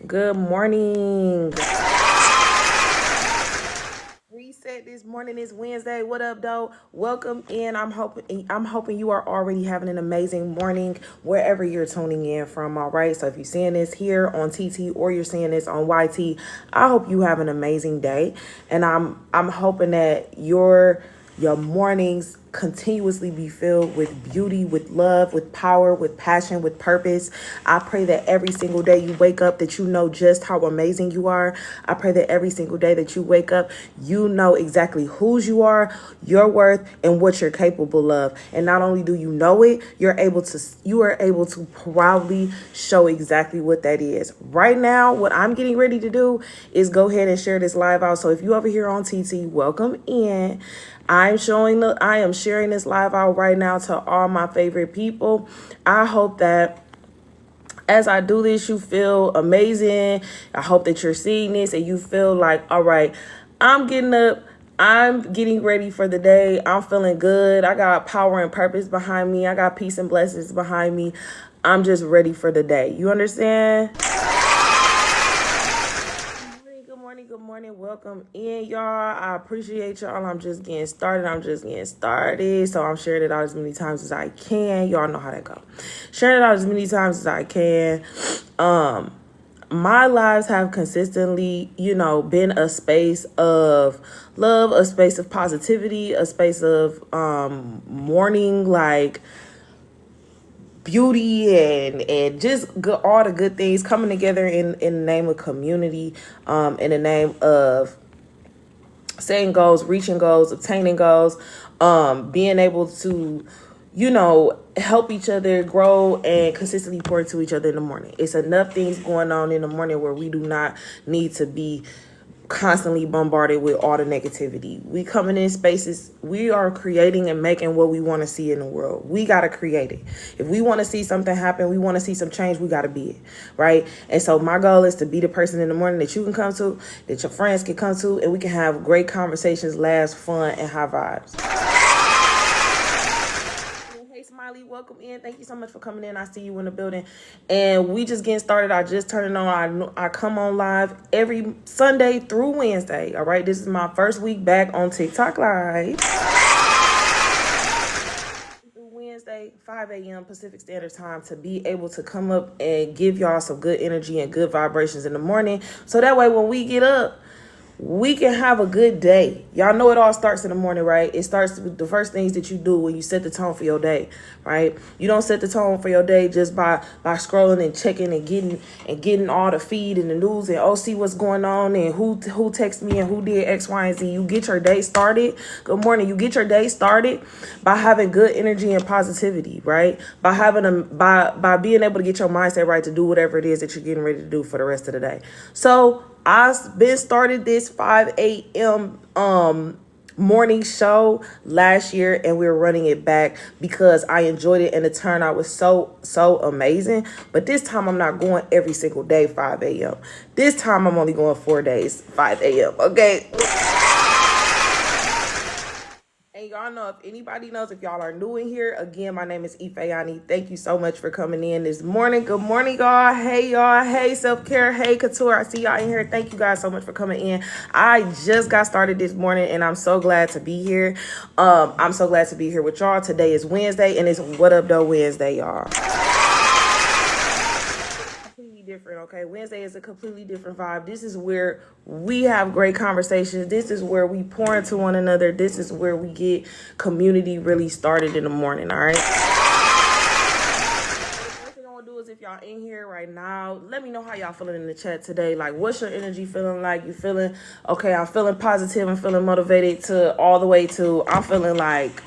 Good morning. Reset this morning is Wednesday. What up, though? Welcome in. I'm hoping you are already having an amazing morning wherever you're tuning in from. All right. So if you're seeing this here on TT or you're seeing this on YT, I hope you have an amazing day. And I'm hoping that your mornings continuously be filled with beauty, with love, with power, with passion, with purpose. I pray that every single day you wake up that you know just how amazing you are. I pray that every single day that you wake up, you know exactly whose you are, your worth, and what you're capable of. And not only do you know it, you are able to proudly show exactly what that is. Right now, what I'm getting ready to do is go ahead and share this live out. So if you over here on TT, welcome in. I am sharing this live out right now to all my favorite people. I hope that as I do this, you feel amazing. I hope that you're seeing this and you feel like, all right, I'm getting up. I'm getting ready for the day. I'm feeling good. I got power and purpose behind me. I got peace and blessings behind me. I'm just ready for the day. You understand? Good morning. Welcome in, y'all. I appreciate y'all. I'm just getting started. So I'm sharing it out as many times as I can. Y'all know how that go. Sharing it out as many times as I can. My lives have consistently, been a space of love, a space of positivity, a space of morning, like beauty and just good, all the good things coming together in the name of community, in the name of setting goals, reaching goals, obtaining goals, being able to, help each other grow and consistently pour into each other in the morning. It's enough things going on in the morning where we do not need to be constantly bombarded with all the negativity. We coming in spaces, we are creating and making what we want to see in the world. We got to create it. If we want to see something happen, we want to see some change, we got to be it, right? And so my goal is to be the person in the morning that you can come to, that your friends can come to, and we can have great conversations, laughs, fun, and high vibes. Hey Smiley, welcome in. Thank you so much for coming in. I see you in the building. And we just getting started. I just turned it on. I come on live every Sunday through Wednesday. All right. This is my first week back on TikTok Live. Through Wednesday, 5 a.m. Pacific Standard Time, to be able to come up and give y'all some good energy and good vibrations in the morning. So that way when we get up, we can have a good day. Y'all know it all starts in the morning, right? It starts with the first things that you do when you set the tone for your day, right? You don't set the tone for your day just by scrolling and checking and getting all the feed and the news and see what's going on and who texted me and who did X, Y, and Z. You get your day started. Good morning. You get your day started by having good energy and positivity, right? By by being able to get your mindset right to do whatever it is that you're getting ready to do for the rest of the day. So I've been started this 5 a.m. Morning show last year, and we're running it back because I enjoyed it and the turnout was so amazing. But this time I'm not going every single day 5 a.m. This time I'm only going 4 days 5 a.m. Okay. And y'all know, if anybody knows, if y'all are new in here, again, my name is Ifeanyi. Thank you so much for coming in this morning. Good morning, y'all. Hey, y'all. Hey, self-care. Hey, couture. I see y'all in here. Thank you guys so much for coming in. I just got started this morning, and I'm so glad to be here. I'm so glad to be here with y'all. Today is Wednesday, and it's What Up Though Wednesday, y'all. Different, okay? Wednesday is a completely different vibe. This is where we have great conversations. This is where we pour into one another. This is where we get community really started in the morning, all right? First thing I want to do is, if y'all in here right now, let me know how y'all feeling in the chat today. Like, what's your energy feeling like? You feeling okay? I'm feeling positive. I'm feeling motivated to all the way to I'm feeling like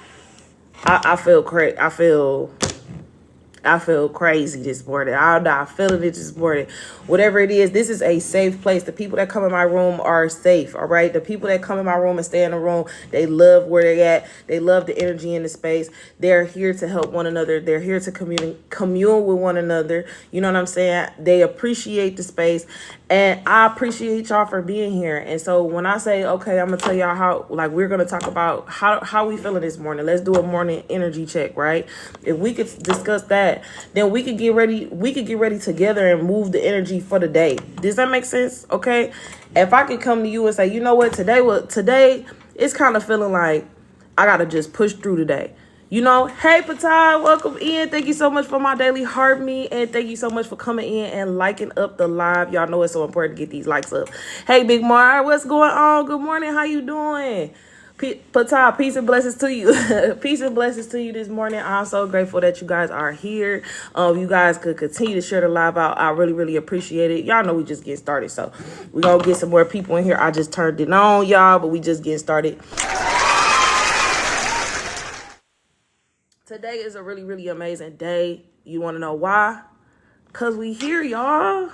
I feel great. I feel crazy this morning. I'm not feeling it this morning. Whatever it is, this is a safe place. The people that come in my room are safe, all right? The people that come in my room and stay in the room, they love where they're at. They love the energy in the space. They're here to help one another. They're here to commune with one another. You know what I'm saying? They appreciate the space. And I appreciate y'all for being here. And so when I say, okay, I'm going to tell y'all how, like, we're going to talk about how we feeling this morning. Let's do a morning energy check, right? If we could discuss that. chat, then we could get ready. We could get ready together and move the energy for the day. Does that make sense? Okay. If I could come to you and say, you know what, today it's kind of feeling like I gotta just push through today. You know, hey Patai, welcome in. Thank you so much for my daily heart me, and thank you so much for coming in and liking up the live. Y'all know it's so important to get these likes up. Hey Big Mar, what's going on? Good morning. How you doing? Patai, peace and blessings to you. Peace and blessings to you this morning. I'm so grateful that you guys are here. You guys could continue to share the live out. I really, really appreciate it. Y'all know we just getting started, so we're gonna get some more people in here. I just turned it on, y'all, but we just getting started. Today is a really, really amazing day. You want to know why? Because we here, y'all.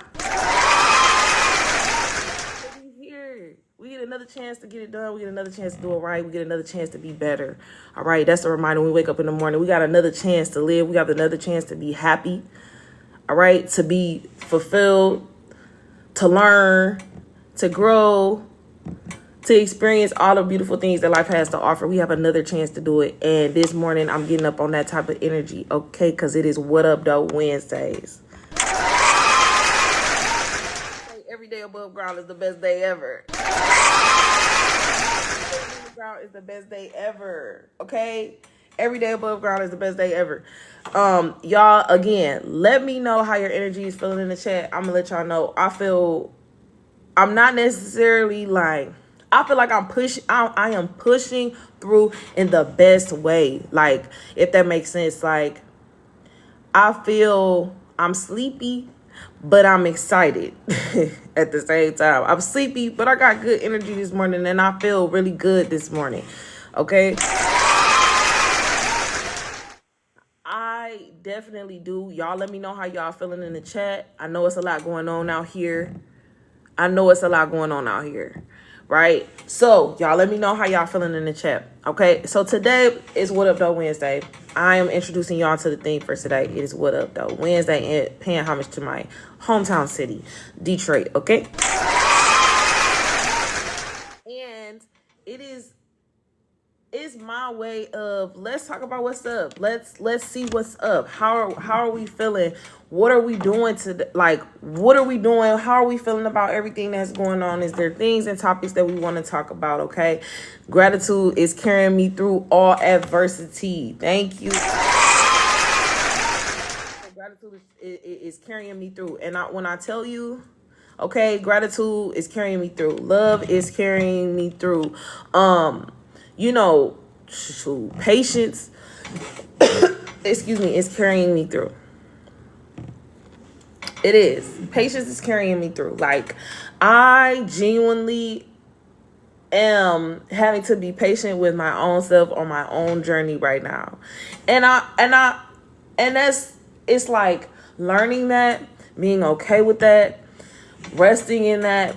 We here. We get another chance to get it done. We get another chance to do it right. We get another chance to be better. All right, that's a reminder when we wake up in the morning. We got another chance to live. We got another chance to be happy. All right, to be fulfilled, to learn, to grow, to experience all the beautiful things that life has to offer. We have another chance to do it. And this morning, I'm getting up on that type of energy, okay? Because it is What Up, Though Wednesdays. Every day above ground is the best day ever. Above ground is the best day ever, okay? Every day above ground is the best day ever. Y'all, again, let me know how your energy is feeling in the chat. I'm going to let y'all know. I'm not necessarily like... I feel like I am pushing through in the best way. Like, if that makes sense. Like, I feel I'm sleepy, but I'm excited at the same time. I'm sleepy, but I got good energy this morning, and I feel really good this morning. Okay? I definitely do. Y'all let me know how y'all feeling in the chat. I know it's a lot going on out here. Right? So, y'all let me know how y'all feeling in the chat. Okay? So, today is What Up, Though Wednesday. I am introducing y'all to the theme for today. It is What Up, Though Wednesday, and paying homage to my hometown city, Detroit. Okay? And it's my way of, let's talk about what's up. Let's see what's up. How are we feeling? What are we doing what are we doing? How are we feeling about everything that's going on? Is there things and topics that we want to talk about? Okay. Gratitude is carrying me through all adversity. Thank you. Gratitude is carrying me through. And when I tell you, okay, gratitude is carrying me through. Love is carrying me through. You know, patience, excuse me, is carrying me through. It is. Patience is carrying me through. Like, I genuinely am having to be patient with my own self on my own journey right now. And it's like learning that, being okay with that, resting in that,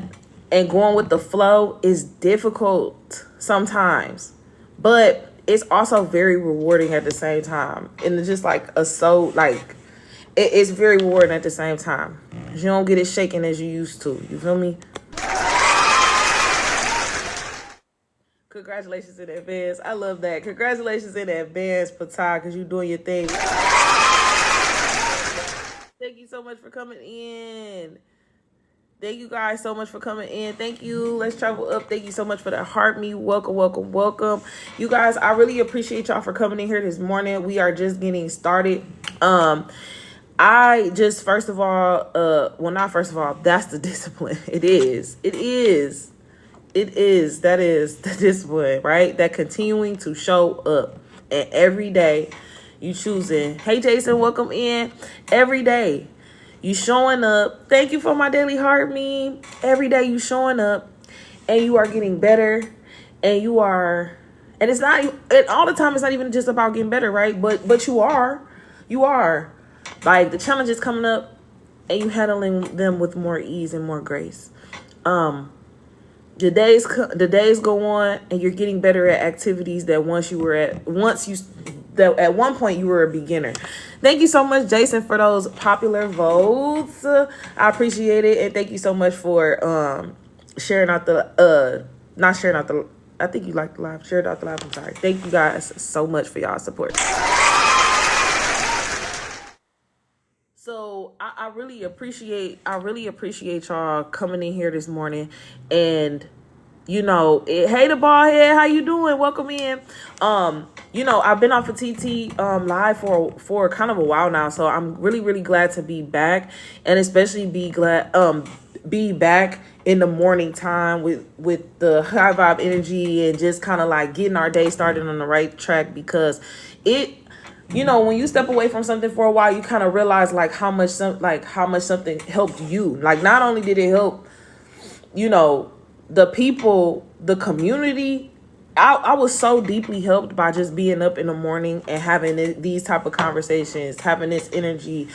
and going with the flow is difficult sometimes, but it's also very rewarding at the same time. And it's just like it's very rewarding at the same time. You don't get it shaking as you used to. You feel me? Congratulations in advance. I love that. Congratulations in advance, Patai, because you're doing your thing. Thank you so much for coming in. Thank you guys so much for coming in. Thank you. Let's travel up. Thank you so much for the heart me. Welcome, welcome, welcome. You guys, I really appreciate y'all for coming in here this morning. We are just getting started. I just, first of all, not first of all, that's the discipline. It is. That is the discipline, right? That continuing to show up. And every day you choosing. Hey, Jason, welcome in. Every day you showing up. Thank you for my daily heart meme. Every day you showing up and you are getting better, and it's not, and all the time it's not even just about getting better, right? But you are like, the challenges coming up and you handling them with more ease and more grace. The days go on and you're getting better at activities that at one point you were a beginner. Thank you so much, Jason, for those popular votes. I appreciate it. And thank you so much for sharing out not sharing out the, I think you liked the live, shared out the live. I'm sorry. Thank you guys so much for y'all support. So I really appreciate y'all coming in here this morning. And hey, the bald head, how you doing? Welcome in. I've been off of TT live for kind of a while now, so I'm really, really glad to be back, and especially be back in the morning time with the high vibe energy and just kind of like getting our day started on the right track, because when you step away from something for a while, you kind of realize how much something helped you. Like, not only did it help, the people, the community. I was so deeply helped by just being up in the morning and having these type of conversations, having this energy,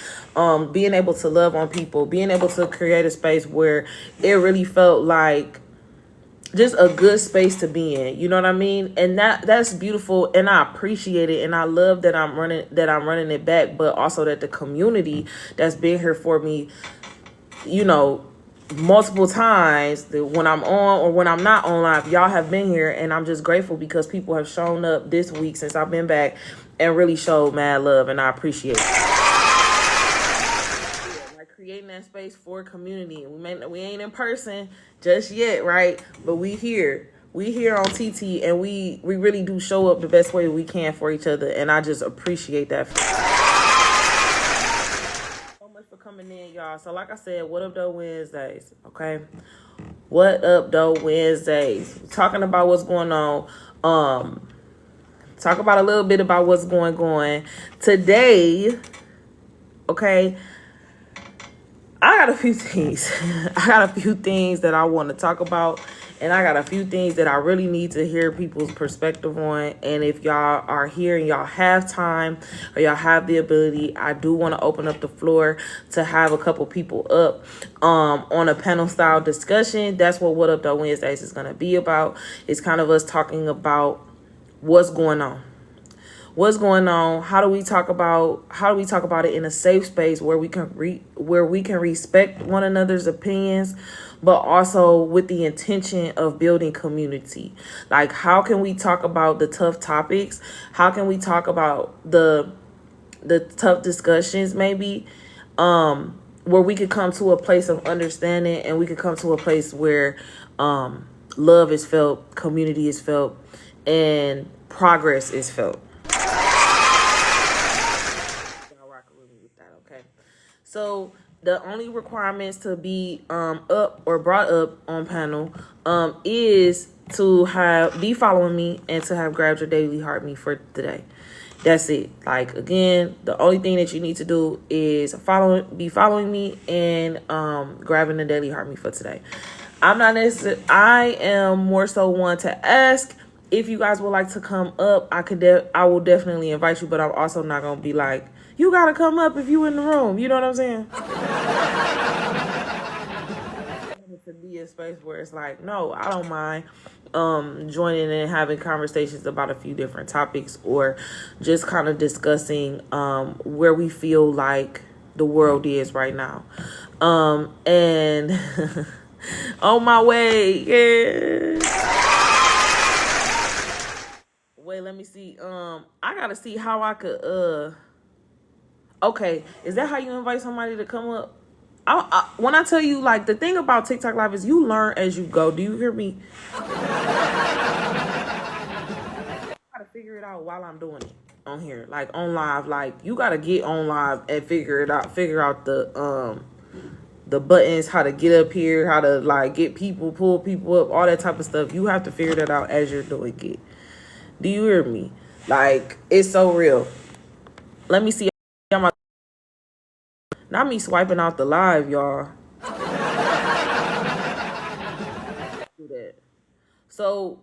being able to love on people, being able to create a space where it really felt like just a good space to be in. You know what I mean? And that's beautiful, and I appreciate it, and I love that I'm running it back, but also that the community that's been here for me, multiple times, when I'm on or when I'm not on live, y'all have been here, and I'm just grateful because people have shown up this week since I've been back and really showed mad love, and I appreciate it. Like, creating that space for community. We ain't in person just yet, right? But we here on TT, and we really do show up the best way we can for each other, and I just appreciate that. For coming in, y'all. So like I said, what up though Wednesdays, okay? What up though Wednesdays? Talking about what's going on. Talk about a little bit about what's going on today, okay? I got a few things. I got a few things that I want to talk about, and I got a few things that I really need to hear people's perspective on. And if y'all are here and y'all have time or y'all have the ability, I do want to open up the floor to have a couple people up on a panel style discussion. That's what Up Though Wednesdays is going to be about. It's kind of us talking about what's going on. What's going on? How do we talk about it in a safe space where we can respect one another's opinions, but also with the intention of building community? Like, how can we talk about the tough topics? How can we talk about the tough discussions, maybe, where we could come to a place of understanding, and we could come to a place where love is felt, community is felt, and progress is felt. So the only requirements to be up or brought up on panel is to be following me and to have grabbed your daily heart me for today. That's it. Like, again, the only thing that you need to do is be following me and grabbing the daily heart me for today. I am more so one to ask if you guys would like to come up. I will definitely invite you, but I'm also not gonna be like, you gotta come up if you in the room. You know what I'm saying? To be a space where it's like, no, I don't mind joining and having conversations about a few different topics, or just kind of discussing where we feel like the world is right now. And on my way, yeah. Wait, let me see. I gotta see how I could okay, is that how you invite somebody to come up? When I tell you, like, the thing about TikTok Live is you learn as you go. Do you hear me? I gotta figure it out while I'm doing it on here, like on live. Like, you gotta get on live and figure it out. Figure out the buttons, how to get up here, how to like get people, pull people up, all that type of stuff. You have to figure that out as you're doing it. Do you hear me? Like, it's so real. Let me see. Not me swiping out the live, y'all. Do that. So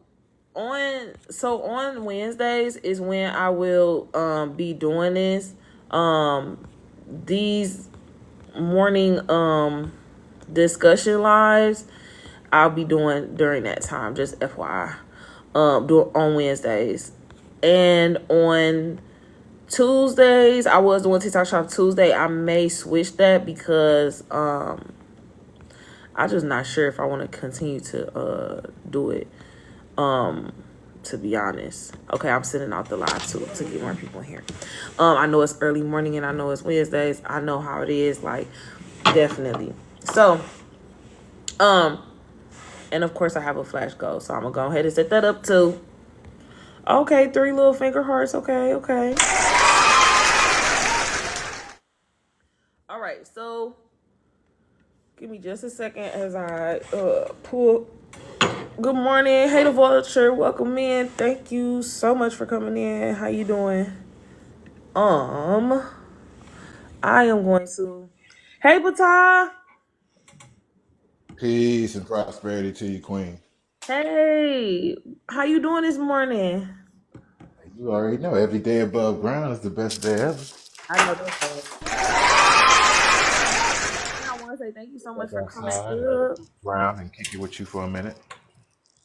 on Wednesdays is when I will be doing this. These morning discussion lives I'll be doing during that time, just FYI. On Wednesdays. And on Tuesdays, I was doing TikTok Shop Tuesday. I may switch that because I'm just not sure if I want to continue to do it to be honest. Okay, I'm sending out the live too to get more people in here. I know it's early morning and I know it's Wednesdays. I know how it is, like, definitely. So, and of course I have a flash goal, so I'm gonna go ahead and set that up too. Okay, 3 little finger hearts. Okay. All right, so give me just a second as I pull. Good morning. Hey, the Vulture. Welcome in. Thank you so much for coming in. How you doing? I am going to. Hey, Bata. Peace and prosperity to you, Queen. Hey, how you doing this morning? You already know every day above ground is the best day ever. I know that's right. I want to say thank you so much Step for coming outside and up. ground and kick it with you for a minute.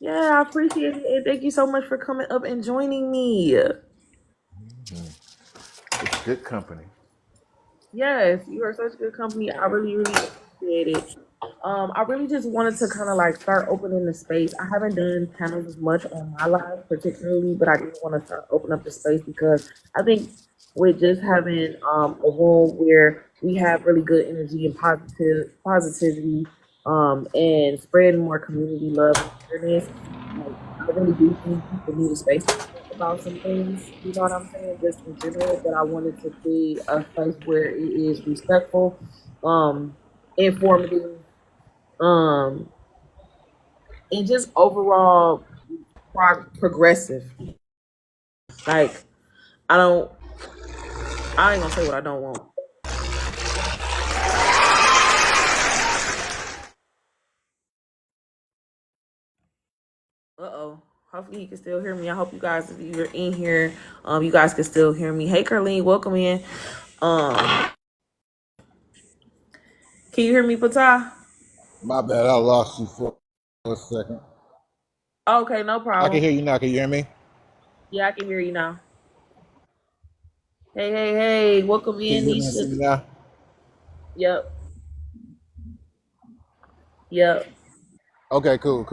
Yeah, I appreciate it. And thank you so much for coming up and joining me. It's good company. Yes, you are such good company. I really appreciate it. I really just wanted to kind of like start opening the space. I haven't done panels as much on my live particularly, but I did want to start open up the space because I think with just having a room where we have really good energy and positivity, and spreading more community love and awareness, like, I really do think people need a space to talk about some things. You know what I'm saying? Just in general, but I wanted to create a space where it is respectful, informative, um, and just overall progressive. Like, I don't, I ain't gonna say what I don't want. Uh-oh. Hopefully you can still hear me. I hope you guys, if you're in here, you guys can still hear me. Hey, Carlene, welcome in. Um, can you hear me, Patah? My bad, I lost you for a second. Okay, no I can problem. hear you now. Can you hear me? Yeah, I can hear you now. Hey, welcome Can you in, hear me and see Nisha. me now? Yep, yep. Okay, cool.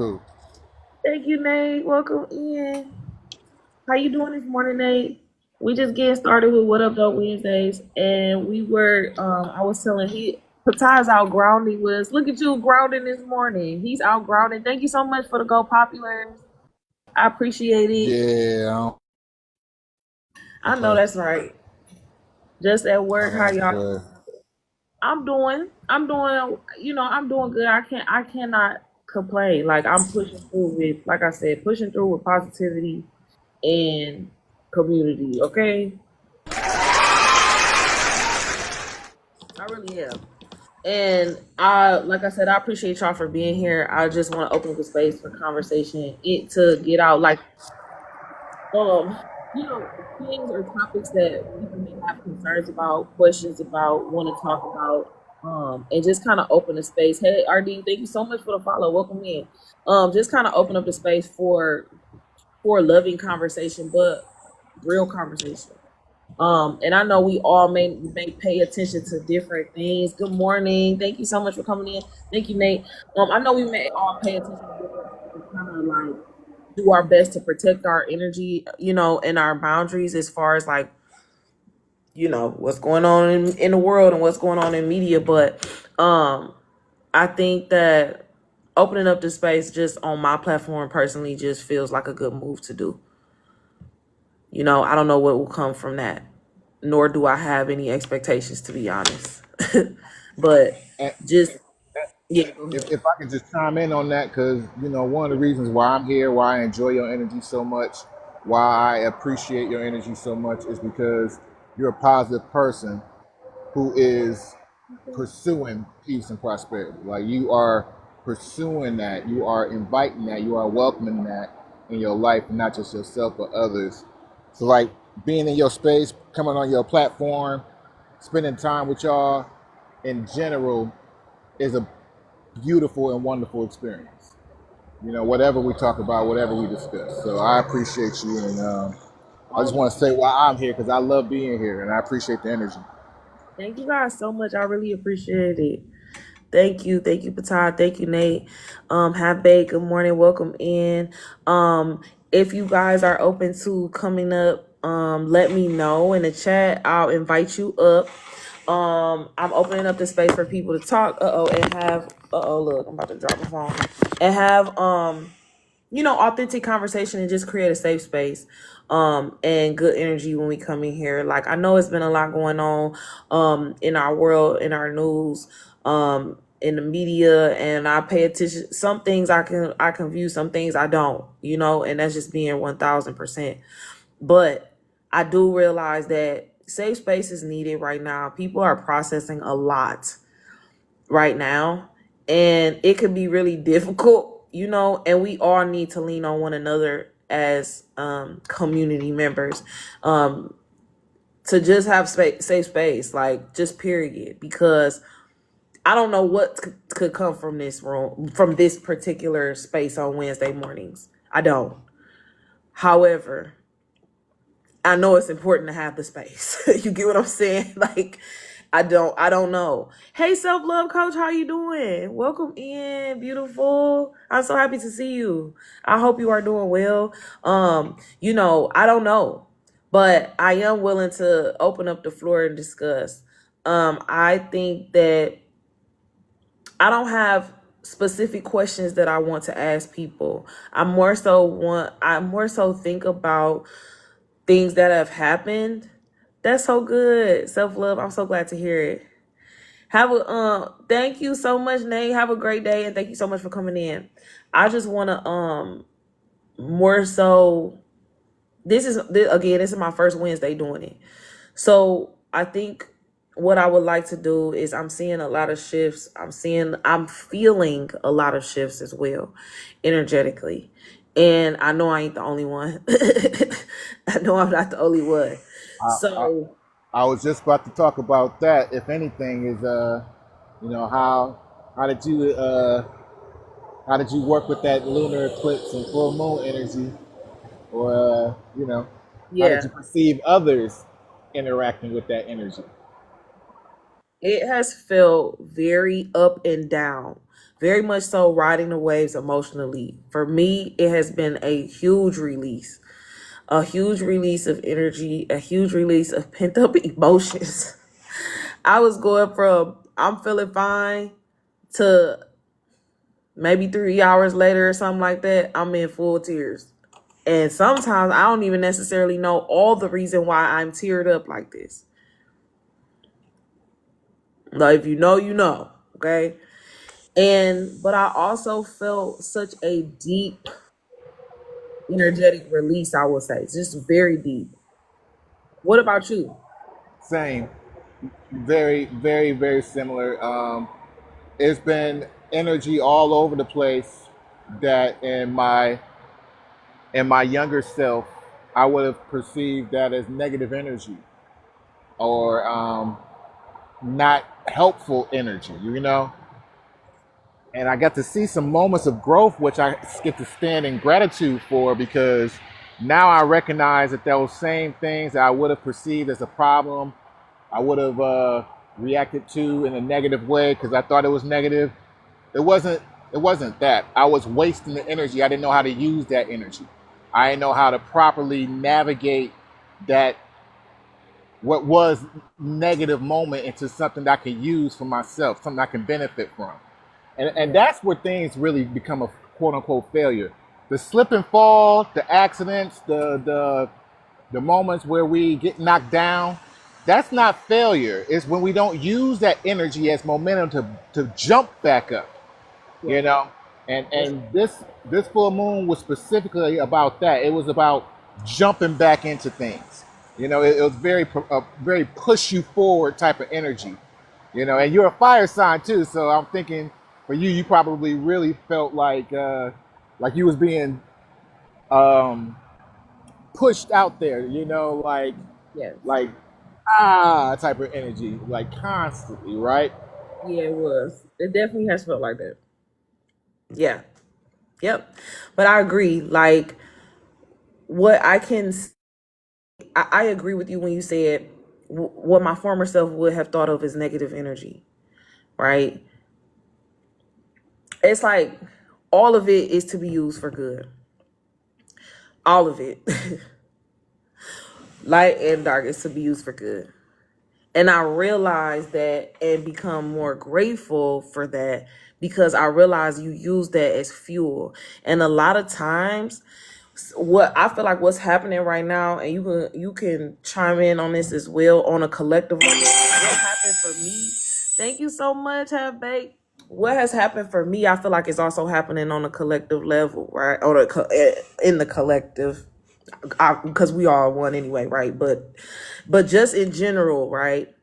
Thank you, Nate. Welcome in. How you doing this morning, Nate? We just getting started with What Up Though Wednesdays, and we were I was telling Patai's out grounding with us. Look at you grounding this morning. He's out grounding. Thank you so much for the Go Popular. I appreciate it. Yeah, I I don't know play. that's right. Just at I work, how don't y'all? play. I'm doing good. I cannot complain. Like, I'm pushing through with, like I said, pushing through with positivity and community. Okay, I really am. And like I said, I appreciate y'all for being here. I just want to open up the space for conversation, it to get out, like, um, things or topics that people may have concerns about, questions about, want to talk about, and just kind of open the space. Hey, RD, thank you so much for the follow. Welcome in. Just kind of open up the space for loving conversation, but real conversation. And I know we all may pay attention to different things. Good morning. Thank you so much for coming in. Thank you, Nate. I know we may all pay attention to different things, kind of like do our best to protect our energy, and our boundaries as far as, like, what's going on in the world and what's going on in media. But I think that opening up the space just on my platform personally just feels like a good move to do. I don't know what will come from that, nor do I have any expectations, to be honest. But And just, yeah, go ahead. if I can just chime in on that, because one of the reasons why I'm here, why I enjoy your energy so much, why I appreciate your energy so much, is because you're a positive person who is pursuing peace and prosperity. Like, you are pursuing that, you are inviting that, you are welcoming that in your life, and not just yourself but others. So, like, being in your space, coming on your platform, spending time with y'all in general is a beautiful and wonderful experience. Whatever we talk about, whatever we discuss. So I appreciate you, and I just Oh, want to say why I'm here, because I love being here and I appreciate the energy. thank you guys so much. I really appreciate it. Thank you, Patah. Thank you, Nate. Have Bay. Good morning. Welcome in. if you guys are open to coming up, let me know in the chat. I'll invite you up. I'm opening up the space for people to talk. And have. Look, I'm about to drop my phone. And have authentic conversation and just create a safe space. And good energy when we come in here. Like, I know it's been a lot going on in our world, in our news, in the media, and I pay attention. Some things I can view, some things I don't, and that's just being 1000%. But I do realize that safe space is needed right now. People are processing a lot right now, and it could be really difficult, and we all need to lean on one another as community members, to just have safe space, like, just period, because I don't know what could come from this room, from this particular space on Wednesday mornings. I don't. However, I know it's important to have the space. You get what I'm saying? Like, I don't know. Hey, self-love coach, how you doing? Welcome in, beautiful. I'm so happy to see you. I hope you are doing well. I don't know, but I am willing to open up the floor and discuss. I think that I don't have specific questions that I want to ask people. I more so think about things that have happened. That's so good. Self-love. I'm so glad to hear it. Thank you so much, Nate. Have a great day, and thank you so much for coming in. I just want to more so, this is my first Wednesday doing it. So I think what I would like to do is, I'm seeing a lot of shifts. I'm feeling a lot of shifts as well, energetically. And I know I ain't the only one. I know I'm not the only one. So I was just about to talk about that. If anything, is how did you work with that lunar eclipse and full moon energy, or how did yeah, you perceive others interacting with that energy? it has felt very up and down, very much so riding the waves emotionally. For me, it has been a huge release of energy, a huge release of pent up emotions. I was going from I'm feeling fine to maybe 3 hours later or something like that, I'm in full tears. And sometimes I don't even necessarily know all the reason why I'm teared up like this. Like, if you know, you know, okay? But I also felt such a deep energetic release, I would say. It's just very deep. What about you? Same, very, very, very similar. It's been energy all over the place that in my younger self I would have perceived that as negative energy, or not helpful energy, And I got to see some moments of growth, which I get to stand in gratitude for, because now I recognize that those same things that I would have perceived as a problem, I would have reacted to in a negative way because I thought it was negative. It wasn't. It wasn't that. I was wasting the energy. I didn't know how to use that energy. I didn't know how to properly navigate that, what was negative moment, into something that I can use for myself, something I can benefit from. And that's where things really become a quote unquote failure. The slip and fall, the accidents, the moments where we get knocked down, that's not failure. It's when we don't use that energy as momentum to jump back up, Yeah. you know. And this full moon was specifically about that. It was about jumping back into things. It was very push you forward type of energy. And you're a fire sign too, so I'm thinking for you, you probably really felt like you was being pushed out there. Yes. Like type of energy, like constantly, right? Yeah, it was. It definitely has felt like that. Yeah. Yep. But I agree. Like, what I agree with you when you said what my former self would have thought of as negative energy, right? It's like all of it is to be used for good. all of it, light and dark, is to be used for good. And I realized that and become more grateful for that because I realized you use that as fuel. And a lot of times, what I feel like what's happening right now, and you can chime in on this as well on a collective level. What happened for me? Thank you so much, Have Bake. What has happened for me, I feel like it's also happening on a collective level, right? In the collective, because we all one anyway, right? But just in general, right?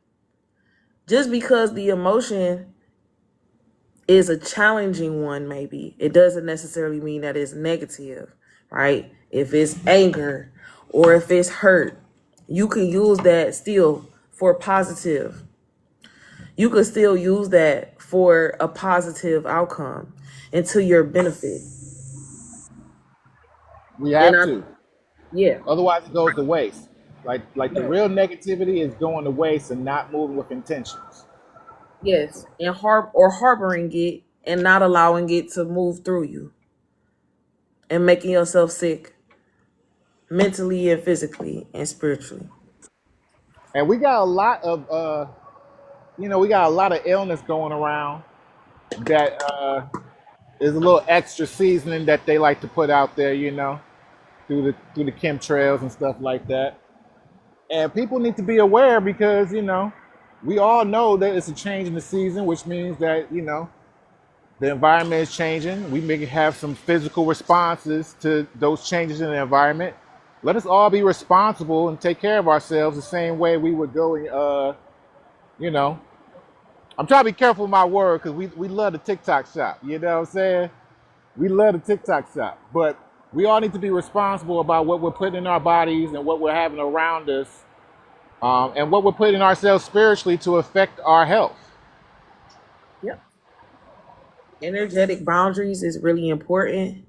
Just because the emotion is a challenging one, maybe it doesn't necessarily mean that it's negative, right? If it's anger or if it's hurt, you can use that still for positive. You can still use that for a positive outcome and to your benefit. We And have I, to. yeah, Otherwise, it goes to waste. Like the yeah, real negativity is going to waste and not moving with intentions. yes, and harboring it and not allowing it to move through you and making yourself sick mentally and physically and spiritually. And we got a lot of we got a lot of illness going around that is a little extra seasoning that they like to put out there, through the chemtrails and stuff like that. And people need to be aware because, we all know that it's a change in the season, which means that, the environment is changing. We may have some physical responses to those changes in the environment. Let us all be responsible and take care of ourselves the same way we would go and, you know, I'm trying to be careful with my word because we love the TikTok shop. You know what I'm saying? We love the TikTok shop. But we all need to be responsible about what we're putting in our bodies and what we're having around us, and what we're putting in ourselves spiritually to affect our health. Yep. Energetic boundaries is really important.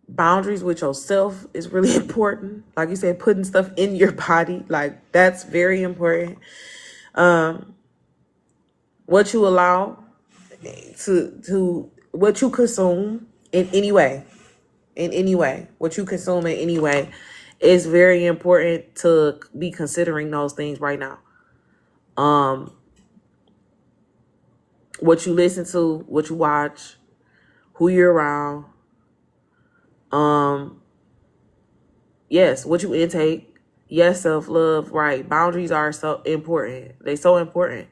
Boundaries with yourself is really important. Like you said, putting stuff in your body, like that's very important. Um, what you allow to what you consume in any way, what you consume in any way is very important to be considering those things right now. Um, what you listen to, what you watch, who you're around, um, yes, what you intake, yes, self-love, right. Boundaries are so important. They so important.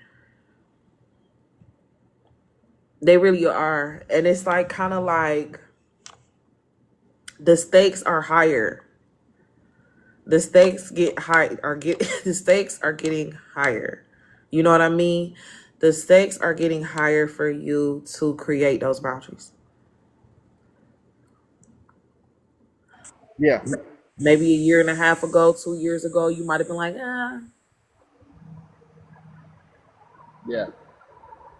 They really are. And it's like kind of like the stakes are higher. The stakes get high or get the stakes are getting higher. You know what I mean? The stakes are getting higher for you to create those boundaries. Yeah, Maybe a year and a half ago, 2 years ago, you might have been like, ah. yeah.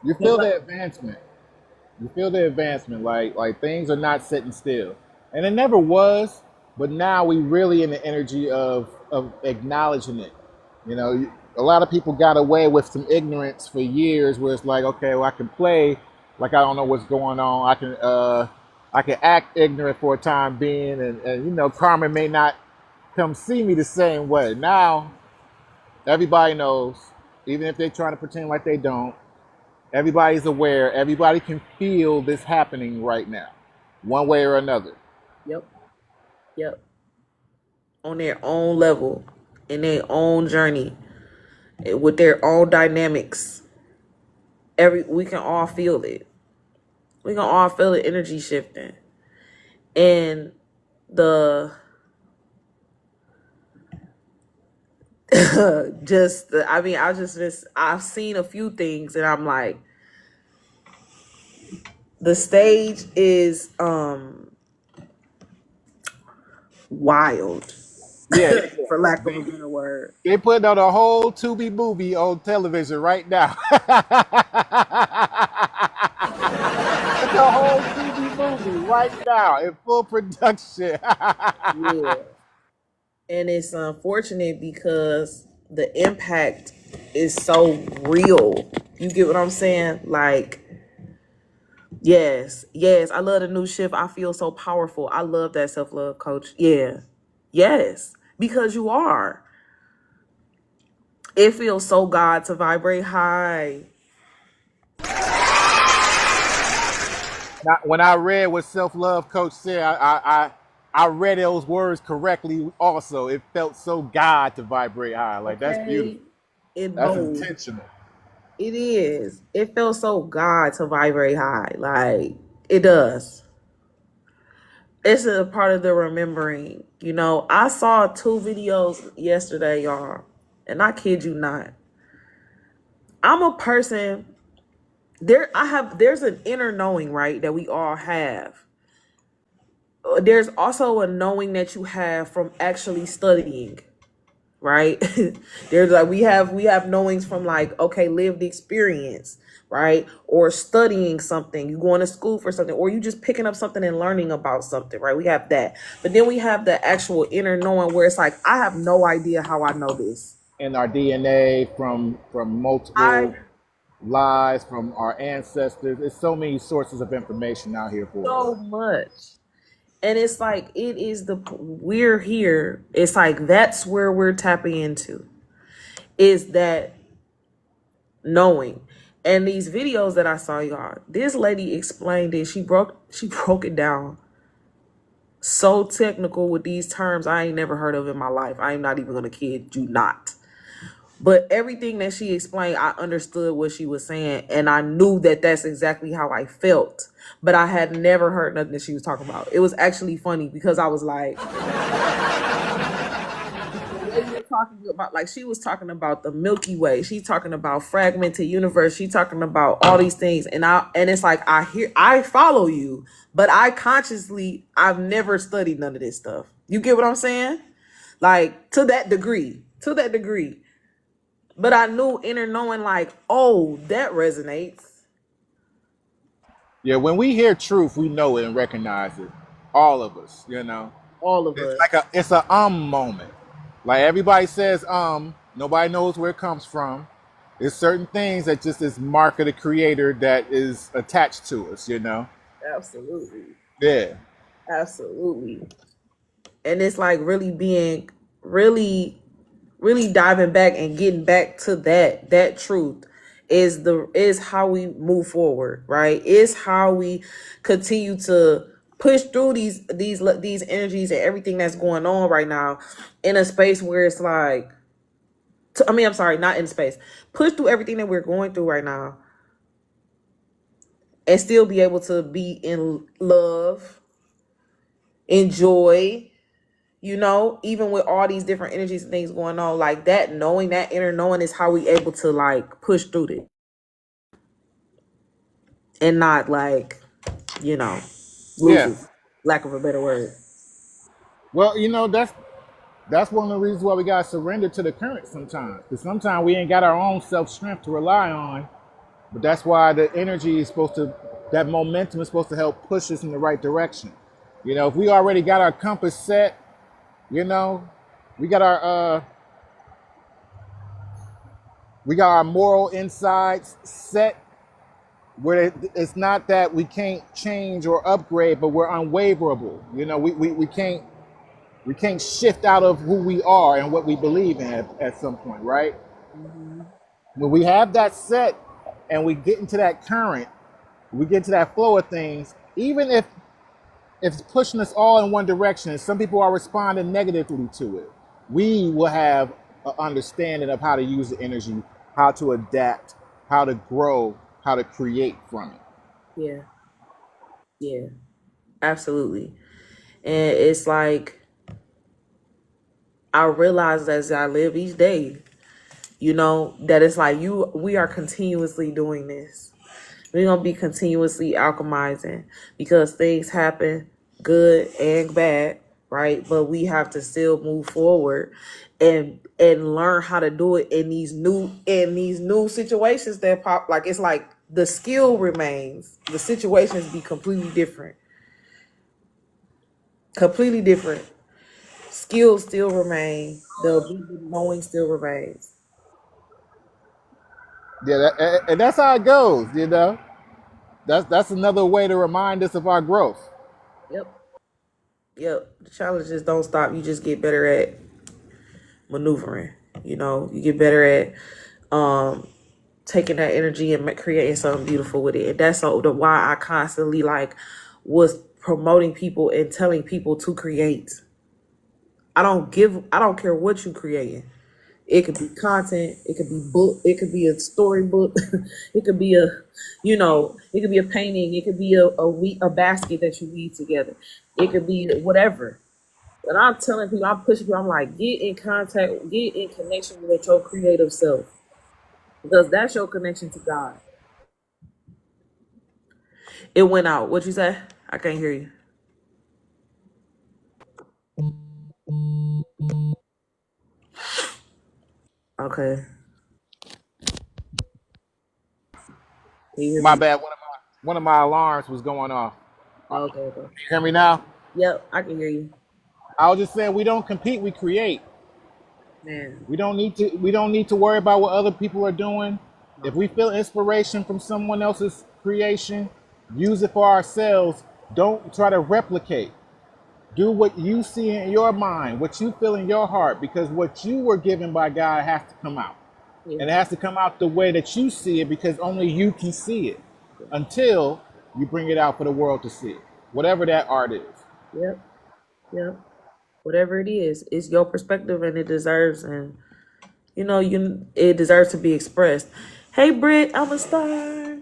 You feel the advancement. You feel the advancement. Like things are not sitting still, and it never was. But now we really in the energy of acknowledging it. A lot of people got away with some ignorance for years, where it's like, okay, well, I can play like I don't know what's going on. I can act ignorant for a time being, and karma may not come see me the same way. Now everybody knows, even if they're trying to pretend like they don't. Everybody's aware. Everybody can feel this happening right now, one way or another. Yep, yep. On their own level, in their own journey, with their own dynamics. We can all feel it. We can all feel the energy shifting. And the I've seen a few things and I'm like, the stage is wild, Yeah, for lack of a better word. they putting on a whole Tubi movie on television right now. It's a whole Tubi movie right now in full production. Yeah. And it's unfortunate because the impact is so real. You get what I'm saying? Like Yes, yes. I love the new shift. I feel so powerful. I love that self love, coach. Yeah. Yes. Because you are. It feels so God to vibrate high. Now, when I read what self love coach said, I read those words correctly. Also, it felt so God to vibrate high. Like that's Okay. beautiful. It That's both. intentional. It is. It feels so God to vibrate high. Like it does. It's a part of the remembering. You know, I saw two videos yesterday, y'all, and I kid you not. I'm a person there's an inner knowing, right, that we all have. There's also a knowing that you have from actually studying, right? There's like we have knowings from like, okay, lived experience, right? Or studying something, you going to school for something, or you just picking up something and learning about something, right? We have that. But then we have the actual inner knowing where it's like, I have no idea how I know this. In our DNA from I multiple lives from our ancestors. There's so many sources of information out here for us. so much. And it's like we're here. It's like that's where we're tapping into, is that knowing. And these videos that I saw, y'all, this lady explained it. She broke it down so technical with these terms I ain't never heard of in my life. I am not even gonna kid you not. But everything that she explained, I understood what she was saying, and I knew that that's exactly how I felt. But I had never heard nothing that she was talking about. It was actually funny because I was like, talking about, like, she was talking about the Milky Way. She's talking about fragmented universe. She talking about all these things, and it's like I follow you, but I've never studied none of this stuff. You get what I'm saying? Like to that degree, But I knew inner knowing, like, oh, that resonates. Yeah, when we hear truth, we know it and recognize it. All of us, you know. All of It's us. like it's a moment. Like everybody says nobody knows where it comes from. There's certain things that just is mark of the creator that is attached to us, you know. Absolutely. Yeah. Absolutely. And it's like really being really really diving back and getting back to that truth is how we move forward, right? Is how we continue to push through these energies and everything that's going on right now in a space where it's like, I'm sorry, not in space. Push through everything that we're going through right now and still be able to be in love, enjoy, even with all these different energies and things going on, like that knowing, that inner knowing is how we able to like push through it and not like, lose Yeah. it, lack of a better word. Well, that's one of the reasons why we gotta surrender to the current sometimes. Because sometimes we ain't got our own self strength to rely on. But that's why the energy is that momentum is supposed to help push us in the right direction. If we already got our compass set, you know, we got our moral insides set, where it's not that we can't change or upgrade, but we're unwaverable. We can't shift out of who we are and what we believe in at some point, right? Mm-hmm. When we have that set and we get into that current, we get into that flow of things, even if it's pushing us all in one direction, and some people are responding negatively to it, we will have an understanding of how to use the energy, how to adapt, how to grow, how to create from it. Yeah, yeah, absolutely. And it's like I realize as I live each day, that it's like we are continuously doing this. We're gonna be continuously alchemizing because things happen, good and bad, right? But we have to still move forward and learn how to do it in these new situations that pop. Like, it's like the skill remains, the situations be completely different. Completely different. Skills still remain. The knowing still remains. Yeah, and that's how it goes. that's another way to remind us of our growth. Yep. Yep. The challenges don't stop. You just get better at maneuvering. You know, you get better at taking that energy and creating something beautiful with it. And that's why I constantly like was promoting people and telling people to create. I don't care what you creating. It could be content, it could be book, it could be a storybook, it could be it could be a painting, it could be a basket that you weave together. It could be whatever. But I'm telling people, I'm pushing people, I'm like, get in contact, get in connection with your creative self. Because that's your connection to God. It went out. What you say? I can't hear you. Okay. Can you hear My me? bad. One of my alarms was going off. Okay, You okay. hear me now? Yep, I can hear you. I was just saying we don't compete, we create. Man. We don't need to worry about what other people are doing. If No. we feel inspiration from someone else's creation, use it for ourselves. Don't try to replicate. Do what you see in your mind, what you feel in your heart, because what you were given by God has to come out. Yeah. And it has to come out the way that you see it because only you can see it until you bring it out for the world to see. Whatever that art is. Yep. Yep. Whatever it is, it's your perspective and it deserves it deserves to be expressed. Hey Britt, I'm a star.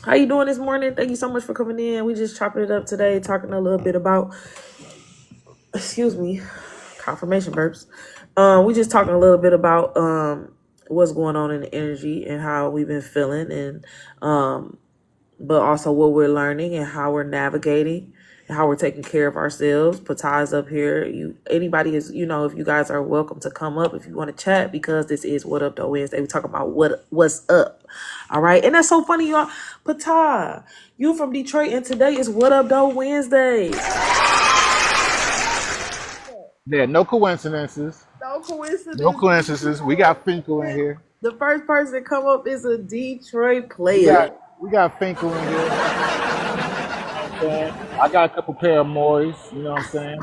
How you doing this morning? Thank you so much for coming in. We just chopping it up today, talking a little bit about excuse me, confirmation burps. We just talking a little bit about what's going on in the energy and how we've been feeling and but also what we're learning and how we're navigating and how we're taking care of ourselves. Patai's up here. Anybody is, if you guys are welcome to come up if you want to chat because this is What Up Though Wednesday. We talk about what's up. All right. And that's so funny, y'all. Patai, you from Detroit and today is What Up Though Wednesday. Yeah, no coincidences. No coincidence. No coincidences. We got Finkel in here. The first person to come up is a Detroit We player. got Finkel in here. I got a couple pair of Morris, you know what I'm saying?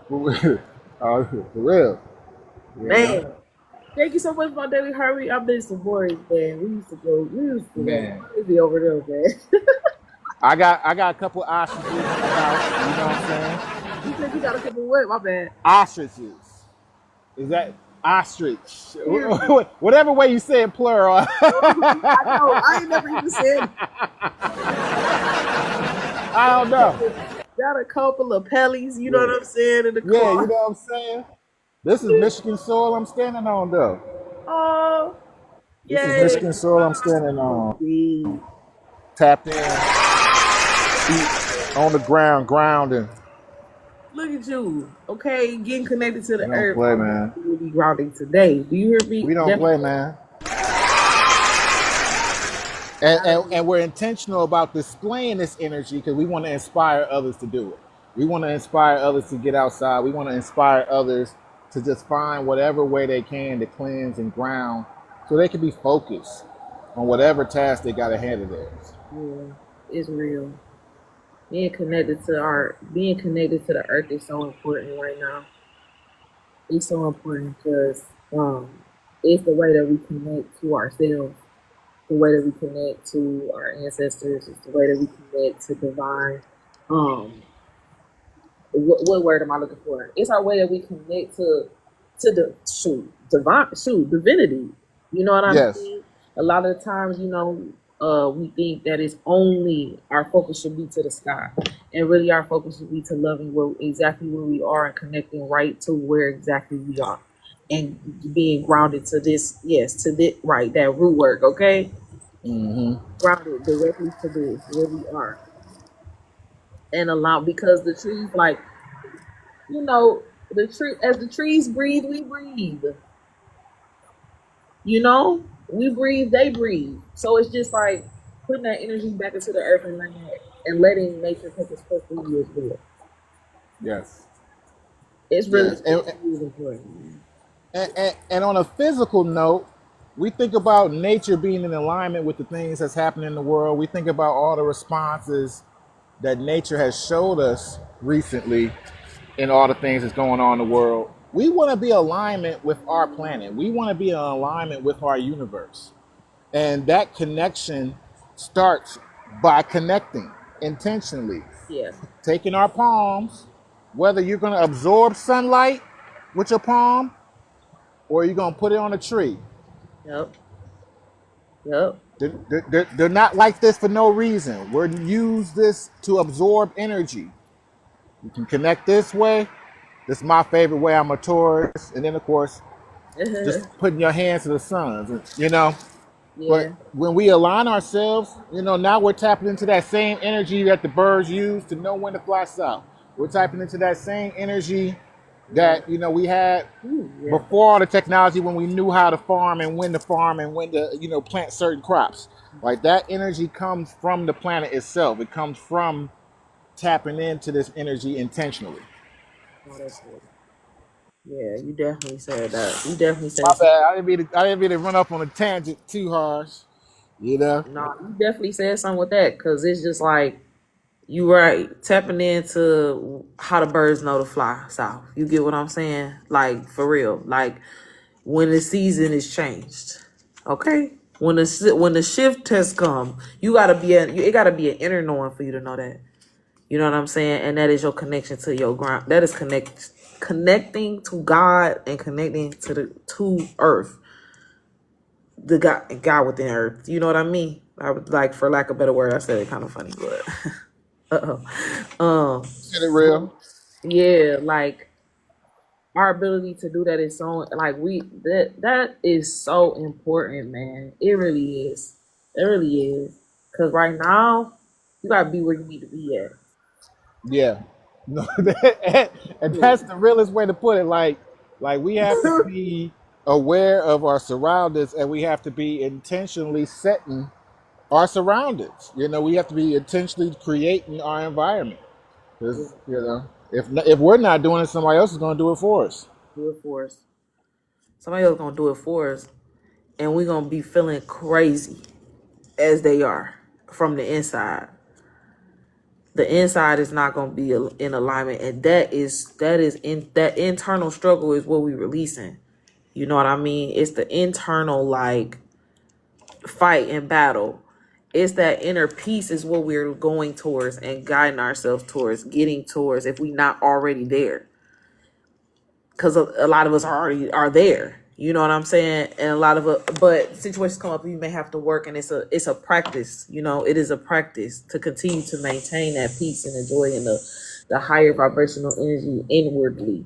For real. You know? Man. Thank you so much, my daily Harvey. I've been some boys, man. We used to go crazy over there, man. I got a couple ostriches in the house, you know what I'm saying? You said you got a couple what? My bad. Ostriches. Is that ostrich? Whatever way you say it, plural. I know. I ain't never even said it. I don't know. Got a couple of pellies, you know what I'm saying, in the car. Yeah, you know what I'm saying? This is Michigan soil I'm standing on, though. Oh, This is Michigan soil I'm standing on. Tapped in. Feet on the ground, grounding. Look at you. Okay, getting connected to the We earth. don't play, man. We'll be grounding today. Do you hear me? We don't play, man. And we're intentional about displaying this energy because we want to inspire others to do it. We want to inspire others to get outside. We want to inspire others to just find whatever way they can to cleanse and ground so they can be focused on whatever task they got ahead of theirs. Yeah, it's real. Being connected to the earth is so important right now. It's so important because it's the way that we connect to ourselves, the way that we connect to our ancestors, it's the way that we connect to divine. What word am I looking for? It's our way that we connect to the divinity. You know what I'm Yes. saying? A lot of the times, we think that it's only our focus should be to the sky, and really our focus should be to loving exactly where we are and connecting right to where exactly we are, and being grounded to this, right, that root work, okay, grounded directly to this where we are, and allow because the trees, like as the trees breathe, we breathe. We breathe, they breathe. So it's just like putting that energy back into the earth and letting nature take its course through you as well. Yes. It's really, Yes. really important. And on a physical note, we think about nature being in alignment with the things that's happening in the world. We think about all the responses that nature has showed us recently in all the things that's going on in the world. We want to be in alignment with our planet. We want to be in alignment with our universe. And that connection starts by connecting intentionally, Yeah. taking our palms, whether you're going to absorb sunlight with your palm or you're going to put it on a tree. Yep. Yep. They're not like this for no reason. We're use this to absorb energy. You can connect this way. This is my favorite way. I'm a Taurus, and then of course, just putting your hands to the suns. But Yeah. when we align ourselves, now we're tapping into that same energy that the birds use to know when to fly south. We're tapping into that same energy Yeah. that we had Ooh, yeah. before all the technology, when we knew how to farm and when to plant certain crops. Like that energy comes from the planet itself. It comes from tapping into this energy intentionally. Oh, that's good. Yeah, you definitely said that. You definitely My said something. bad. I didn't mean to run up on a tangent too harsh. You know. No, you definitely said something with that because it's just like you right tapping into how the birds know to fly south. You get what I'm saying? Like for real. Like when the season is changed. Okay. When the shift has come, it gotta be an inner knowing for you to know that. You know what I'm saying? And that is your connection to your ground. That is connecting to God and connecting to Earth, the God within Earth. You know what I mean? I would like, for lack of a better word, I said it kind of funny, but Get it real. yeah, like our ability to do that is so like that is so important, man. It really is. It really is. Cause right now you gotta be where you need to be at. Yeah. No, and that's the realest way to put it. Like we have to be aware of our surroundings, and we have to be intentionally setting our surroundings. We have to be intentionally creating our environment. Because if we're not doing it, somebody else is going to do it for us. Do it for us. Somebody else gonna do it for us, and we gonna be feeling crazy as they are from the inside. The inside is not gonna be in alignment, and that internal struggle is what we releasing. You know what I mean? It's the internal like fight and battle. It's that inner peace is what we're going towards and guiding ourselves towards, getting towards if we not already there. Because a lot of us are there. You know what I'm saying? And a lot of it, but situations come up, you may have to work, and it's a practice. It is a practice to continue to maintain that peace and the joy and the higher vibrational energy inwardly.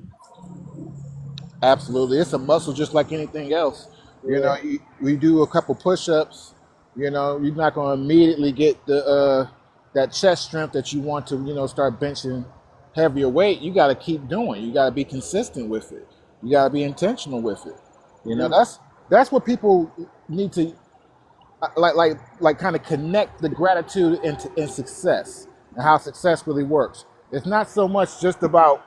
Absolutely. It's a muscle just like anything else. Yeah. We do a couple push-ups, you're not going to immediately get the that chest strength that you want to, start benching heavier weight. You got to keep doing. You got to be consistent with it. You got to be intentional with it. Mm. That's what people need to like kind of connect the gratitude and success and how success really works. It's not so much just about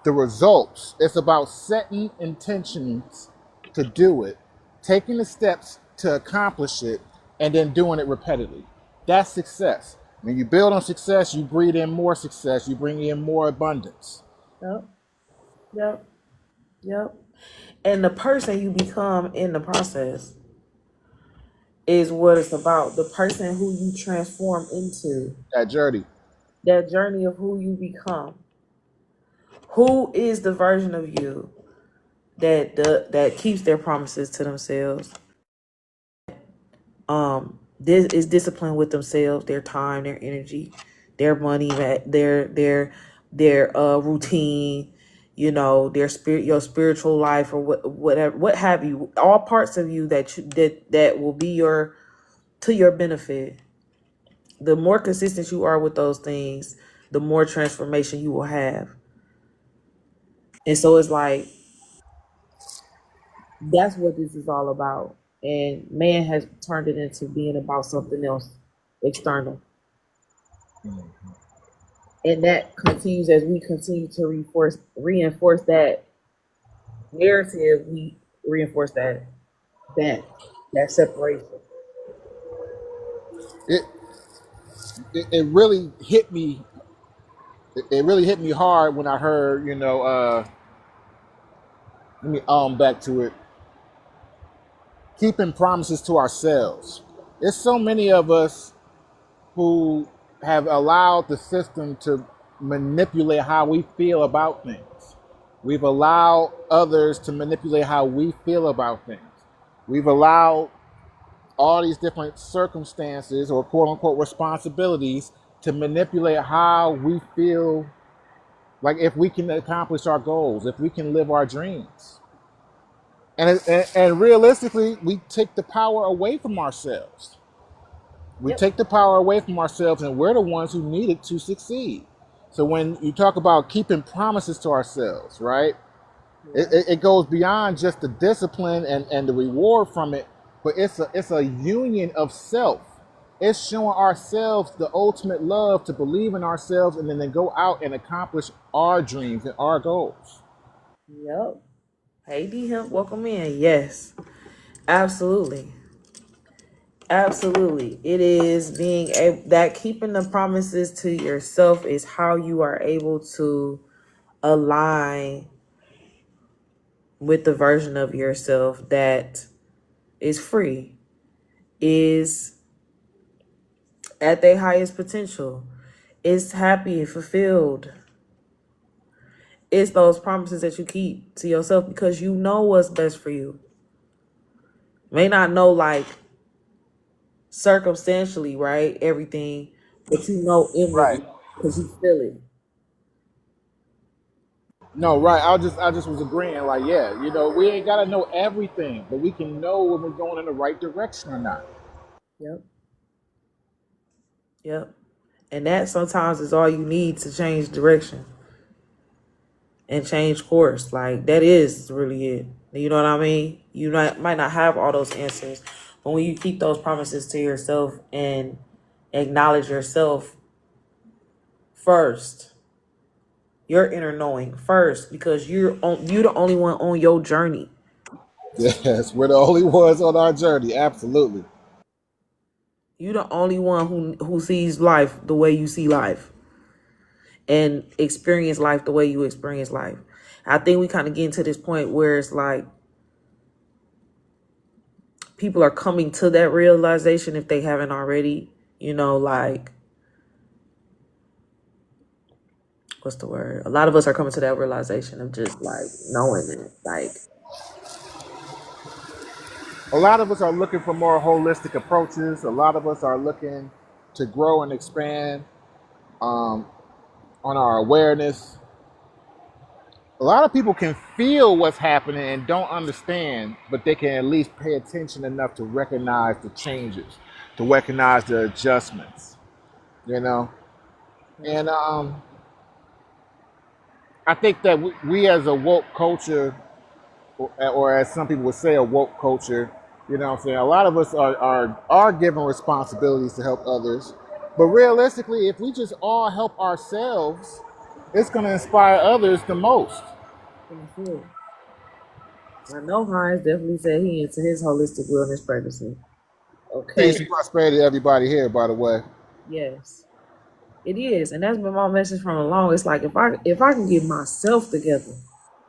the results. It's about setting intentions to do it, taking the steps to accomplish it, and then doing it repeatedly. That's success. When you build on success, you breathe in more success, you bring in more abundance. Yep. Yep. Yep. And the person you become in the process is what it's about. The person who you transform into, That journey. that journey of who you become. Who is the version of you that keeps their promises to themselves? This is disciplined with themselves, their time, their energy, their money, their routine, their spirit, your spiritual life, or whatever, what have you. All parts of you that will be to your benefit. The more consistent you are with those things, the more transformation you will have. And so it's like that's what this is all about. And man has turned it into being about something else external. And that continues as we continue to reinforce that narrative, we reinforce that. that that separation. It it really hit me. It really hit me hard when I heard, let me back to it. Keeping promises to ourselves. There's so many of us who have allowed the system to manipulate how we feel about things. We've allowed others to manipulate how we feel about things. We've allowed all these different circumstances or quote unquote responsibilities to manipulate how we feel, like if we can accomplish our goals, if we can live our dreams. And realistically, we take the power away from ourselves. We Yep. take the power away from ourselves, and we're the ones who need it to succeed. So when you talk about keeping promises to ourselves, right? Yeah. It goes beyond just the discipline and the reward from it, but it's a union of self. It's showing ourselves the ultimate love to believe in ourselves and then go out and accomplish our dreams and our goals. Yep. Hey D Hemp, welcome in. Yes. Absolutely. Absolutely. It is being able that keeping the promises to yourself is how you are able to align with the version of yourself that is free, is at their highest potential, is happy and fulfilled. It's those promises that you keep to yourself because you know what's best for you. May not know like circumstantially, right? Everything, but you know Right. inwardly because you feel it. No, right. I just was agreeing, like, yeah, we ain't gotta know everything, but we can know when we're going in the right direction or not. Yep. Yep. And that sometimes is all you need to change direction and change course. Like that is really it. You know what I mean? Might not have all those answers, but when you keep those promises to yourself and acknowledge yourself first, your inner knowing first, because you're the only one on your journey. Yes, we're the only ones on our journey. Absolutely. You're the only one who sees life the way you see life and experience life the way you experience life. I think we kind of get into this point where it's like people are coming to that realization if they haven't already, like what's the word? A lot of us are coming to that realization of just like knowing it. Like, A lot of us are looking for more holistic approaches. A lot of us are looking to grow and expand um, on our awareness. A lot of people can feel what's happening and don't understand, but they can at least pay attention enough to recognize the changes, to recognize the adjustments, you know? And I think that we as a woke culture, or as some people would say, a woke culture, you know what I'm saying? A lot of us are given responsibilities to help others. But realistically, if we just all help ourselves, it's going to inspire others the most. I know Hines definitely said he into his holistic wellness practices. Okay. Peace and prosperity to everybody here, by the way. Yes, it is, and that's been my message from along. It's like if I can get myself together,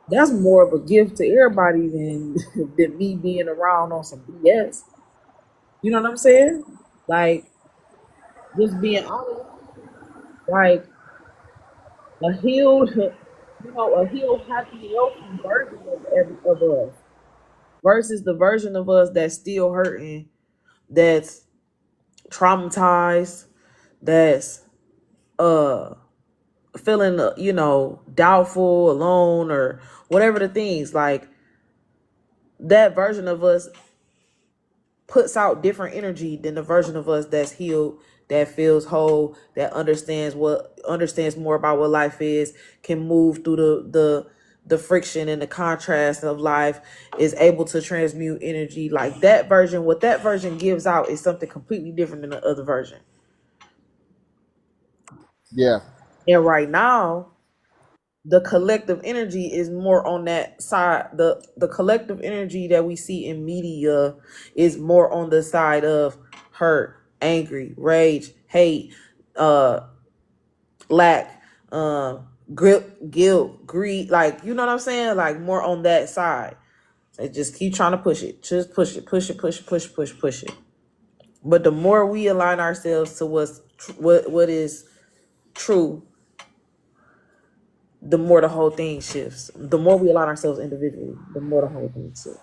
that's more of a gift to everybody than than me being around on some BS. You know what I'm saying? Like just being honest, like a healed, a healed, happy, healthy version of us versus the version of us that's still hurting, that's traumatized, that's uh feeling doubtful, alone, or whatever the things. Like that version of us puts out different energy than the version of us that's healed, that feels whole, that understands more about what life is, can move through the friction and the contrast of life, is able to transmute energy. Like that version, what that version gives out is something completely different than the other version. Yeah. And right now, The collective energy is more on that side. The collective energy that we see in media is more on the side of hurt, angry, rage, hate, uh lack, grip, guilt, greed, like, you know what I'm saying, like more on that side. So just keep trying to push it, just push it, push it, push it, push it, push it, push it. But the more we align ourselves to what is true, the more the whole thing shifts. The more we align ourselves individually, the more the whole thing shifts.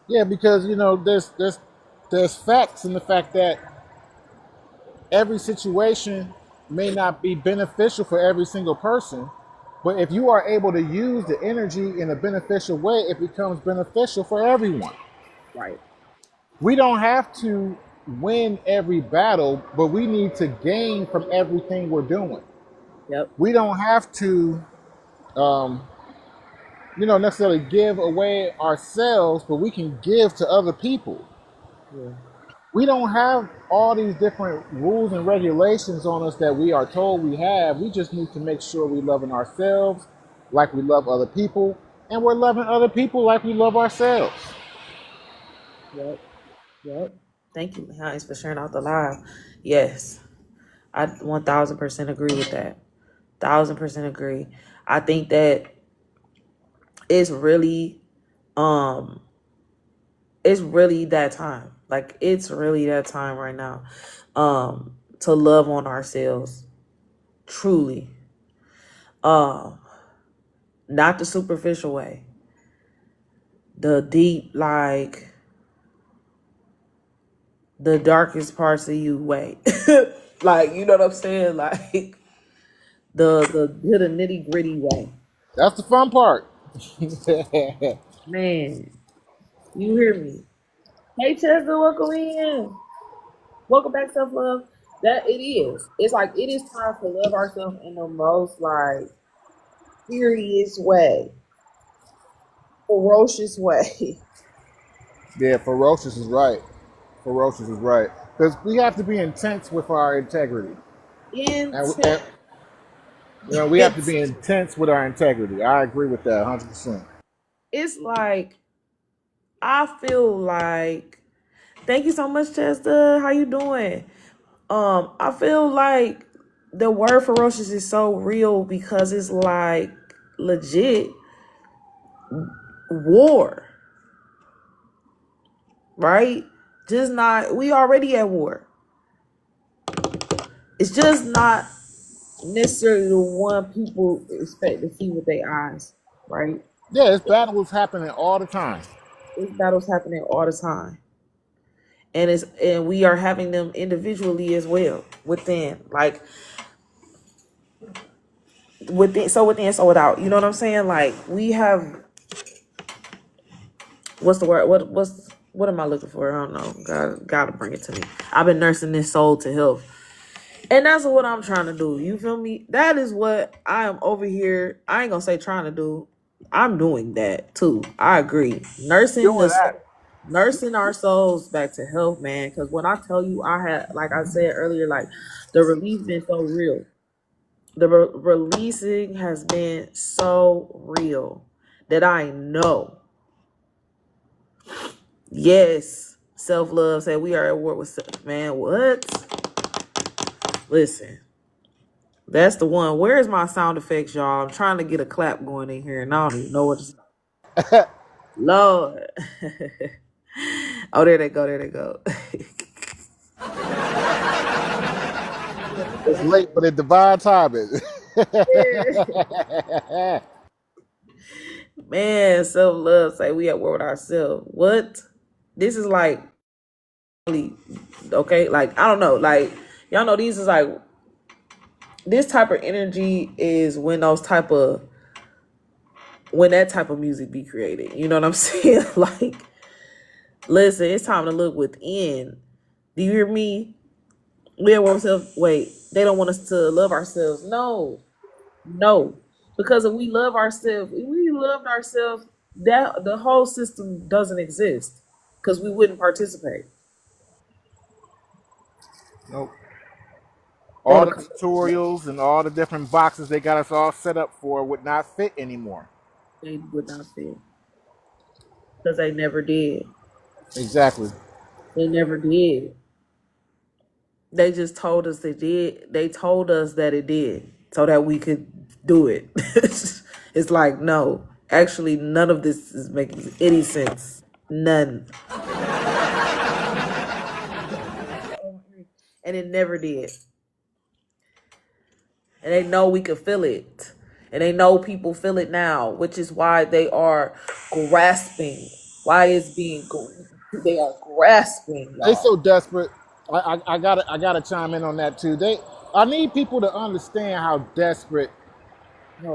Yeah, because you know there's facts in the fact that every situation may not be beneficial for every single person, but if you are able to use the energy in a beneficial way, it becomes beneficial for everyone. Right. We don't have to win every battle, but we need to gain from everything we're doing. Yep. We don't have to, um, necessarily give away ourselves, but we can give to other people. Yeah. We don't have all these different rules and regulations on us that we are told we have. We just need to make sure we're loving ourselves like we love other people, and we're loving other people like we love ourselves. Yep. Yep. Thank you, Hans, for sharing out the live. Yes, I 1000% agree with that. 1000% agree. I think that it's really, um, it's really that time. Like it's really that time right now, to love on ourselves truly. Um, Not the superficial way, the deep, like the darkest parts of you way. Like, you know what I'm saying? Like the nitty gritty way. That's the fun part. Man, you hear me? Hey Chester, welcome in. Welcome back, self love. That it is. It's like it is time to love ourselves in the most like serious way, ferocious way. Yeah, ferocious is right. Ferocious is right. Because we have to be intense with our integrity. And Intense. we have to be intense with our integrity. I agree with that 100%. It's like I feel like. Thank you so much, Chester. How you doing? I feel like the word ferocious is so real because it's like legit war, right? Just not, we already at war. It's just not necessarily the one people expect to see with their eyes, right? Yeah, this battle is happening all the time. This battle's happening all the time. And we are having them individually as well within. Like within, so without. You know what I'm saying? Like we have, what's the word? What am I looking for? I don't know. Gotta bring it to me. I've been nursing this soul to health. And that's what I'm trying to do. You feel me? That is what I am over here. I ain't gonna say trying to do. I'm doing that too. I agree. Doing that. Nursing our souls back to health, man. Because when I tell you, I had, like I said earlier, like the relief been so real. The releasing has been so real that I know. Yes, self love said we are at war with self. Man, what? Listen. That's the one. Where's my sound effects, y'all? I'm trying to get a clap going in here, and I don't even know what to. Lord. Oh, there they go. There they go. It's late, but it's divine timing. Man, self love say we at war with ourselves. What? This is like, okay, like I don't know, like y'all know these is like this type of energy is when that type of music be created. You know what I'm saying? Like, listen, it's time to look within. Do you hear me? We at war with ourselves. Wait, they don't want us to love ourselves. No, because if we love ourselves, if we loved ourselves, that the whole system doesn't exist because we wouldn't participate. Nope. All the tutorials and all the different boxes they got us all set up for would not fit anymore. They would not fit because they never did. Exactly. They never did. They just told us they did. They told us that it did so that we could do it. It's like, no, actually, none of this is making any sense. None. And it never did. And they know we can feel it. And they know people feel it now, which is why they are grasping. Why it's being, they are grasping. They so desperate. I gotta chime in on that too. I need people to understand how desperate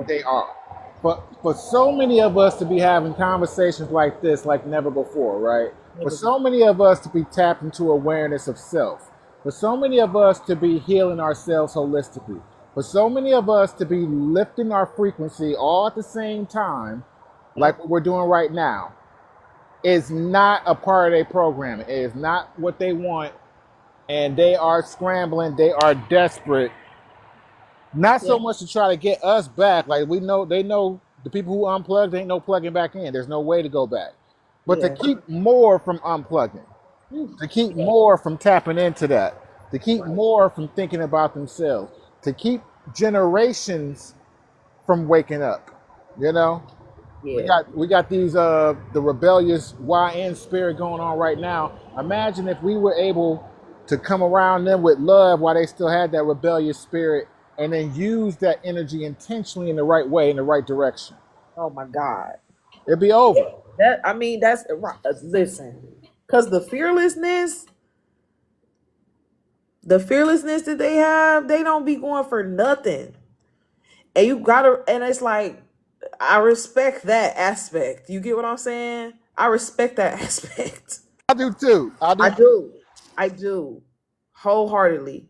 they are. For so many of us to be having conversations like this, like never before, right? For so many of us to be tapped into awareness of self. For so many of us to be healing ourselves holistically. For so many of us to be lifting our frequency all at the same time, like what we're doing right now, is not a part of their program. It is not what they want. And they are scrambling. They are desperate. Not so much to try to get us back. Like they know the people who unplugged, ain't no plugging back in. There's no way to go back. But to keep more from unplugging, to keep more from tapping into that, to keep more from thinking about themselves, to keep generations from waking up. You know? Yeah. We got these the rebellious YN spirit going on right now. Imagine if we were able to come around them with love while they still had that rebellious spirit, and then use that energy intentionally in the right way, in the right direction. Oh my God. It'd be over. That's listen, because the fearlessness that they have, they don't be going for nothing. And you gotta, and it's like, I respect that aspect. You get what I'm saying? I respect that aspect. I do too. I do. Wholeheartedly.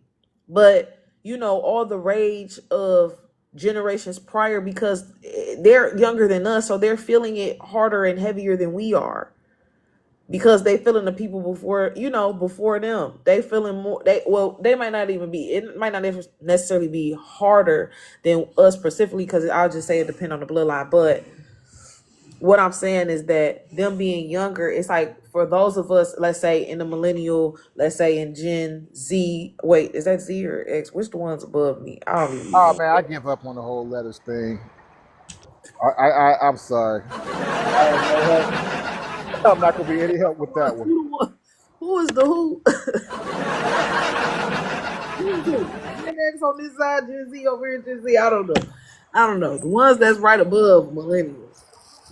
But, all the rage of generations prior, because they're younger than us, so they're feeling it harder and heavier than we are. Because they feeling the people before them. They feeling more, they might not even be, it might not necessarily be harder than us specifically, because I'll just say it depends on the bloodline. But what I'm saying is that them being younger, it's like for those of us, let's say in the millennial, let's say in Gen Z, wait, is that Z or X? Which the ones above me? I don't even know. Oh man, I give up on the whole letters thing. I'm sorry. I'm not gonna be any help with that one. Who is the who? Gen X on this side, Gen Z over here, Gen Z. I don't know. The ones that's right above millennials.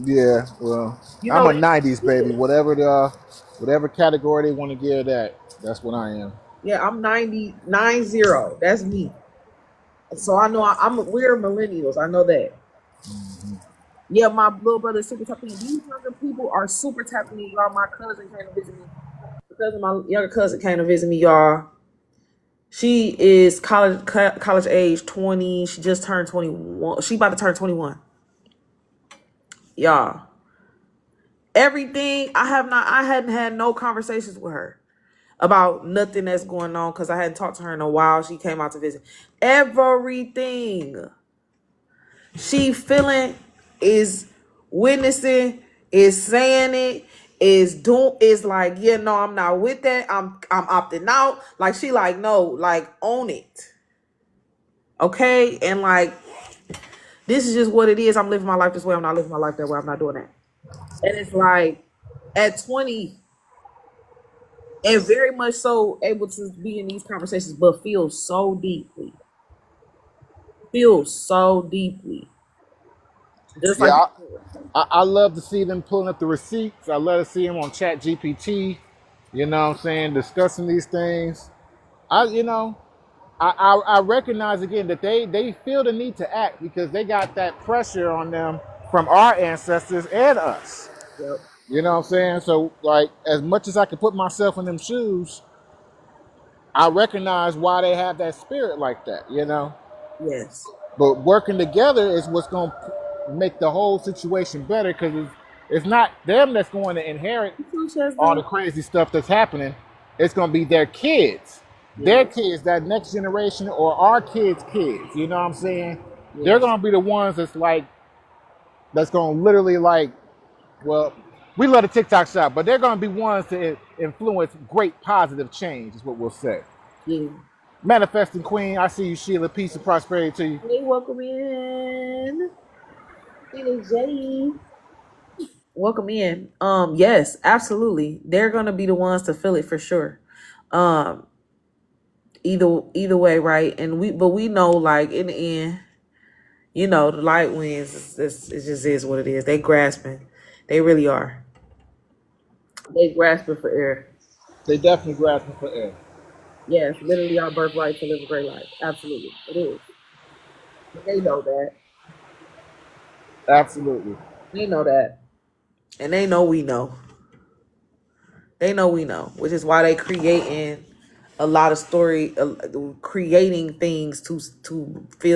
Yeah, well, I'm a '90s baby. Whatever category they want to give that's what I am. Yeah, I'm 90. That's me. So I know we're millennials. I know that. Mm-hmm. Yeah, my little brother is super tapping in. These younger people are super tapping in, y'all. My cousin came to visit me. My younger cousin came to visit me, y'all. She is college age, 20. She just turned 21. She about to turn 21. Y'all. Everything, I hadn't had no conversations with her about nothing that's going on, because I hadn't talked to her in a while. She came out to visit. Everything she feeling, is witnessing, is saying it, is like, yeah, no, I'm not with that. I'm opting out. Like, she like, no, like, own it. Okay? And like, this is just what it is. I'm living my life this way. I'm not living my life that way. I'm not doing that. And it's like, at 20, and very much so able to be in these conversations, but feel so deeply. Just yeah, like, I love to see them pulling up the receipts. I love to see them on Chat GPT. You know what I'm saying? Discussing these things. I recognize again that they feel the need to act because they got that pressure on them from our ancestors and us. Yep. You know what I'm saying? So, like, as much as I can put myself in them shoes, I recognize why they have that spirit like that, Yes. But working together is what's going to make the whole situation better, because it's not them that's going to inherit all the crazy stuff that's happening. It's going to be their kids. their Yeah. kids, that next generation, or our kids, you know what I'm saying? They're Yes. gonna be the ones that's gonna literally like, well, we love the TikTok shop, but they're gonna be ones to influence great positive change, is what we'll say. Yeah. Manifesting Queen, I see you, Sheila. Peace and prosperity to you. Hey, welcome in. It Jay. Welcome in. Yes, absolutely. They're gonna be the ones to feel it for sure. Um, either way, right? And we know, like, in the end, the light wins. It just is what it is. They grasping. They really are. They grasping for air. They definitely grasping for air. Yes, literally our birthright to live a great life. Absolutely, it is. They know that. Absolutely. They know that, and they know we know. They know we know, which is why they creating a lot of creating things to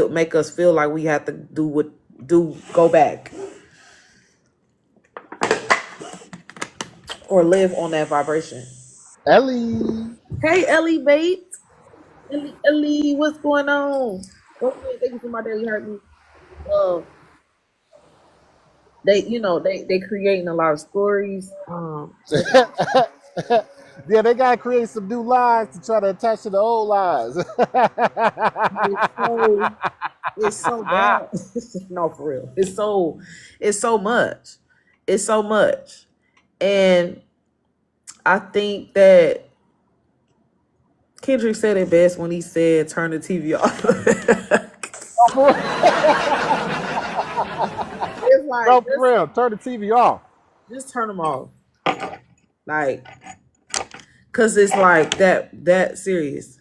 make us feel like we have to go back or live on that vibration. Ellie. Hey, Ellie Bates. Ellie, what's going on? Okay, thank you for my daily heartbeat. Uh, they creating a lot of stories. Yeah, they gotta create some new lies to try to attach to the old lies. It's so it's so bad. No, for real. It's so much. It's so much. And I think that Kendrick said it best when he said turn the TV off. It's like No, for real. Turn the TV off. just turn them off. Like, cause it's like that serious.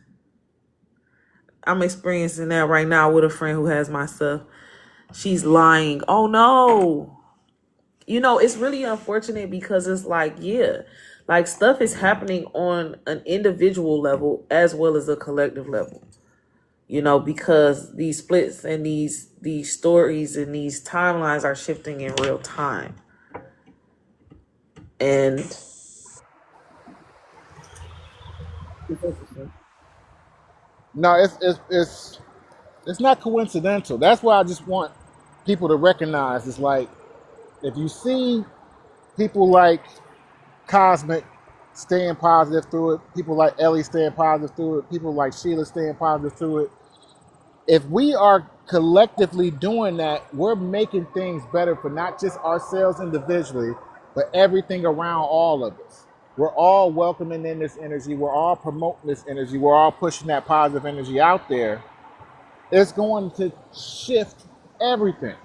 I'm experiencing that right now with a friend who has my stuff. She's lying. Oh no. It's really unfortunate because it's like, yeah, like stuff is happening on an individual level as well as a collective level. Because these splits and these stories and these timelines are shifting in real time. And it's interesting. No, it's not coincidental. That's why I just want people to recognize. It's like, if you see people like Cosmic staying positive through it, people like Ellie staying positive through it, people like Sheila staying positive through it, if we are collectively doing that, we're making things better for not just ourselves individually, but everything around all of us. We're all welcoming in this energy. We're all promoting this energy. We're all pushing that positive energy out there. It's going to shift everything.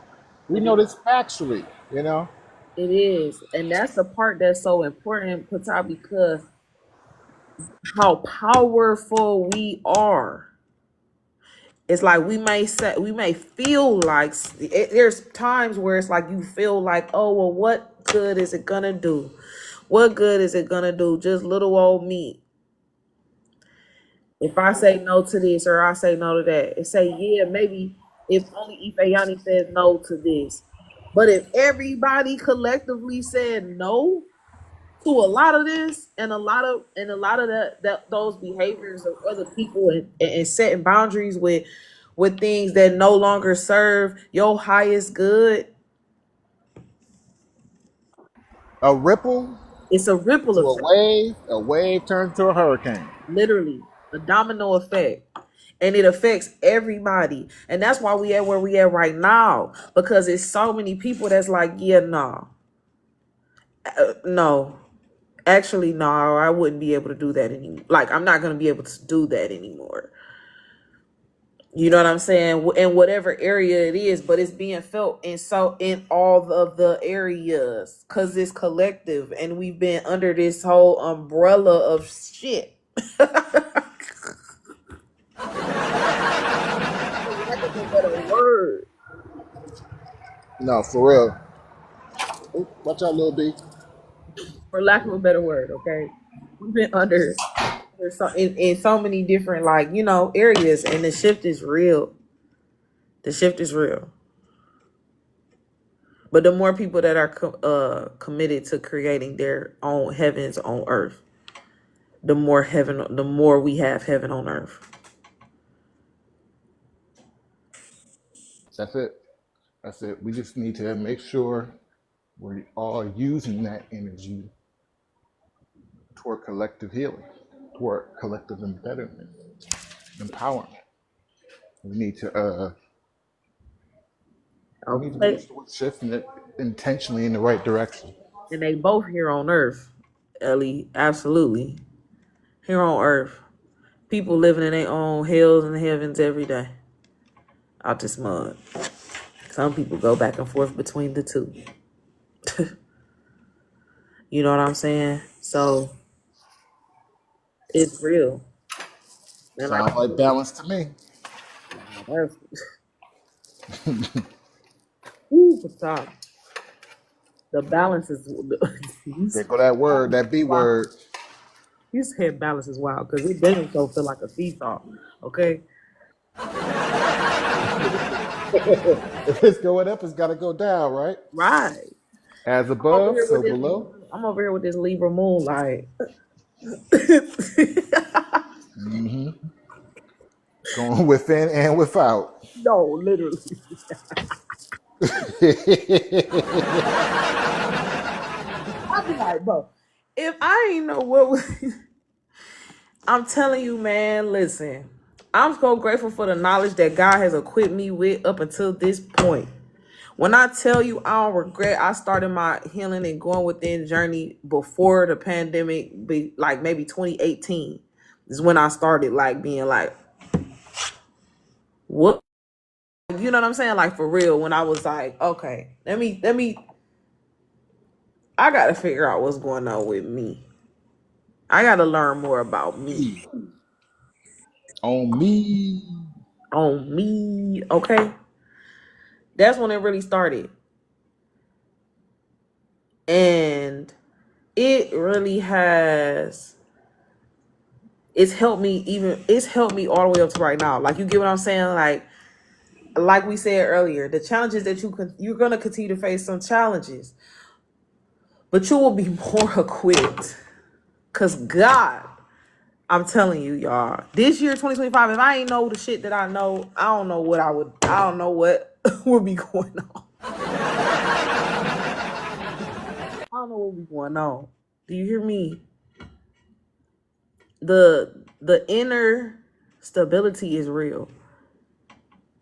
We It know is. this factually. It is. And that's the part that's so important, Pata, because how powerful we are. It's like we may feel like there's times where it's like you feel like, oh well, what good is it gonna do? What good is it gonna do? Just little old me. If I say no to this or I say no to that, it say yeah, maybe if only Ifeanyi says no to this. But if everybody collectively said no to a lot of this and a lot of that those behaviors of other people and setting boundaries with things that no longer serve your highest good, A ripple it's a ripple to effect. a wave turns into a hurricane. Literally a domino effect, and it affects everybody. And that's why we at where we at right now, because it's so many people that's like, yeah, no, no, actually, no, I wouldn't be able to do that anymore. Like, I'm not going to be able to do that anymore. You know what I'm saying? In whatever area it is, but it's being felt in all of the areas because it's collective, and we've been under this whole umbrella of shit. Lack of a better word. No, for real. Ooh, watch out, little B. For lack of a better word, okay? We've been under in so many different, like, areas, and the shift is real. The shift is real. But the more people that are committed to creating their own heavens on earth, the more we have heaven on earth. That's it. That's it. We just need to make sure we're all using that energy toward collective healing, toward collective betterment, empowerment. We need to make Okay. sure we're shifting it intentionally in the right direction. And they both here on earth, Ellie. Absolutely. Here on earth. People living in their own hells and heavens every day. Out this mud. Some people go back and forth between the two. You know what I'm saying? So it's real. And like, Sounds like balance to me. earth. Ooh, Patah. The balance is. There go that word, that B word. You said balance is wild because it damn so feel like a seesaw. Okay. If it's going up, it's got to go down, right? Right. As I'm over above, here so with this. below. I'm over here with this Libra moon, like. Hmm. Going within and without. No, literally. I be like, bro, if I ain't know what was, I'm telling you, man, listen, I'm so grateful for the knowledge that God has equipped me with up until this point. When I tell you I don't regret, I started my healing and going within journey before the pandemic, like maybe 2018 is when I started like being like, what? You know what I'm saying? Like for real, when I was like, okay, let me, I got to figure out what's going on with me. I got to learn more about me. On me. On me, okay? That's when it really started. And it really has, it's helped me all the way up to right now. Like, you get what I'm saying? Like we said earlier, the challenges that you're going to continue to face some challenges, but you will be more equipped because God, I'm telling you, y'all, this year, 2025, if I ain't know the shit that I know, I don't know what would be going on. I don't know what be going on. Do you hear me? The inner stability is real.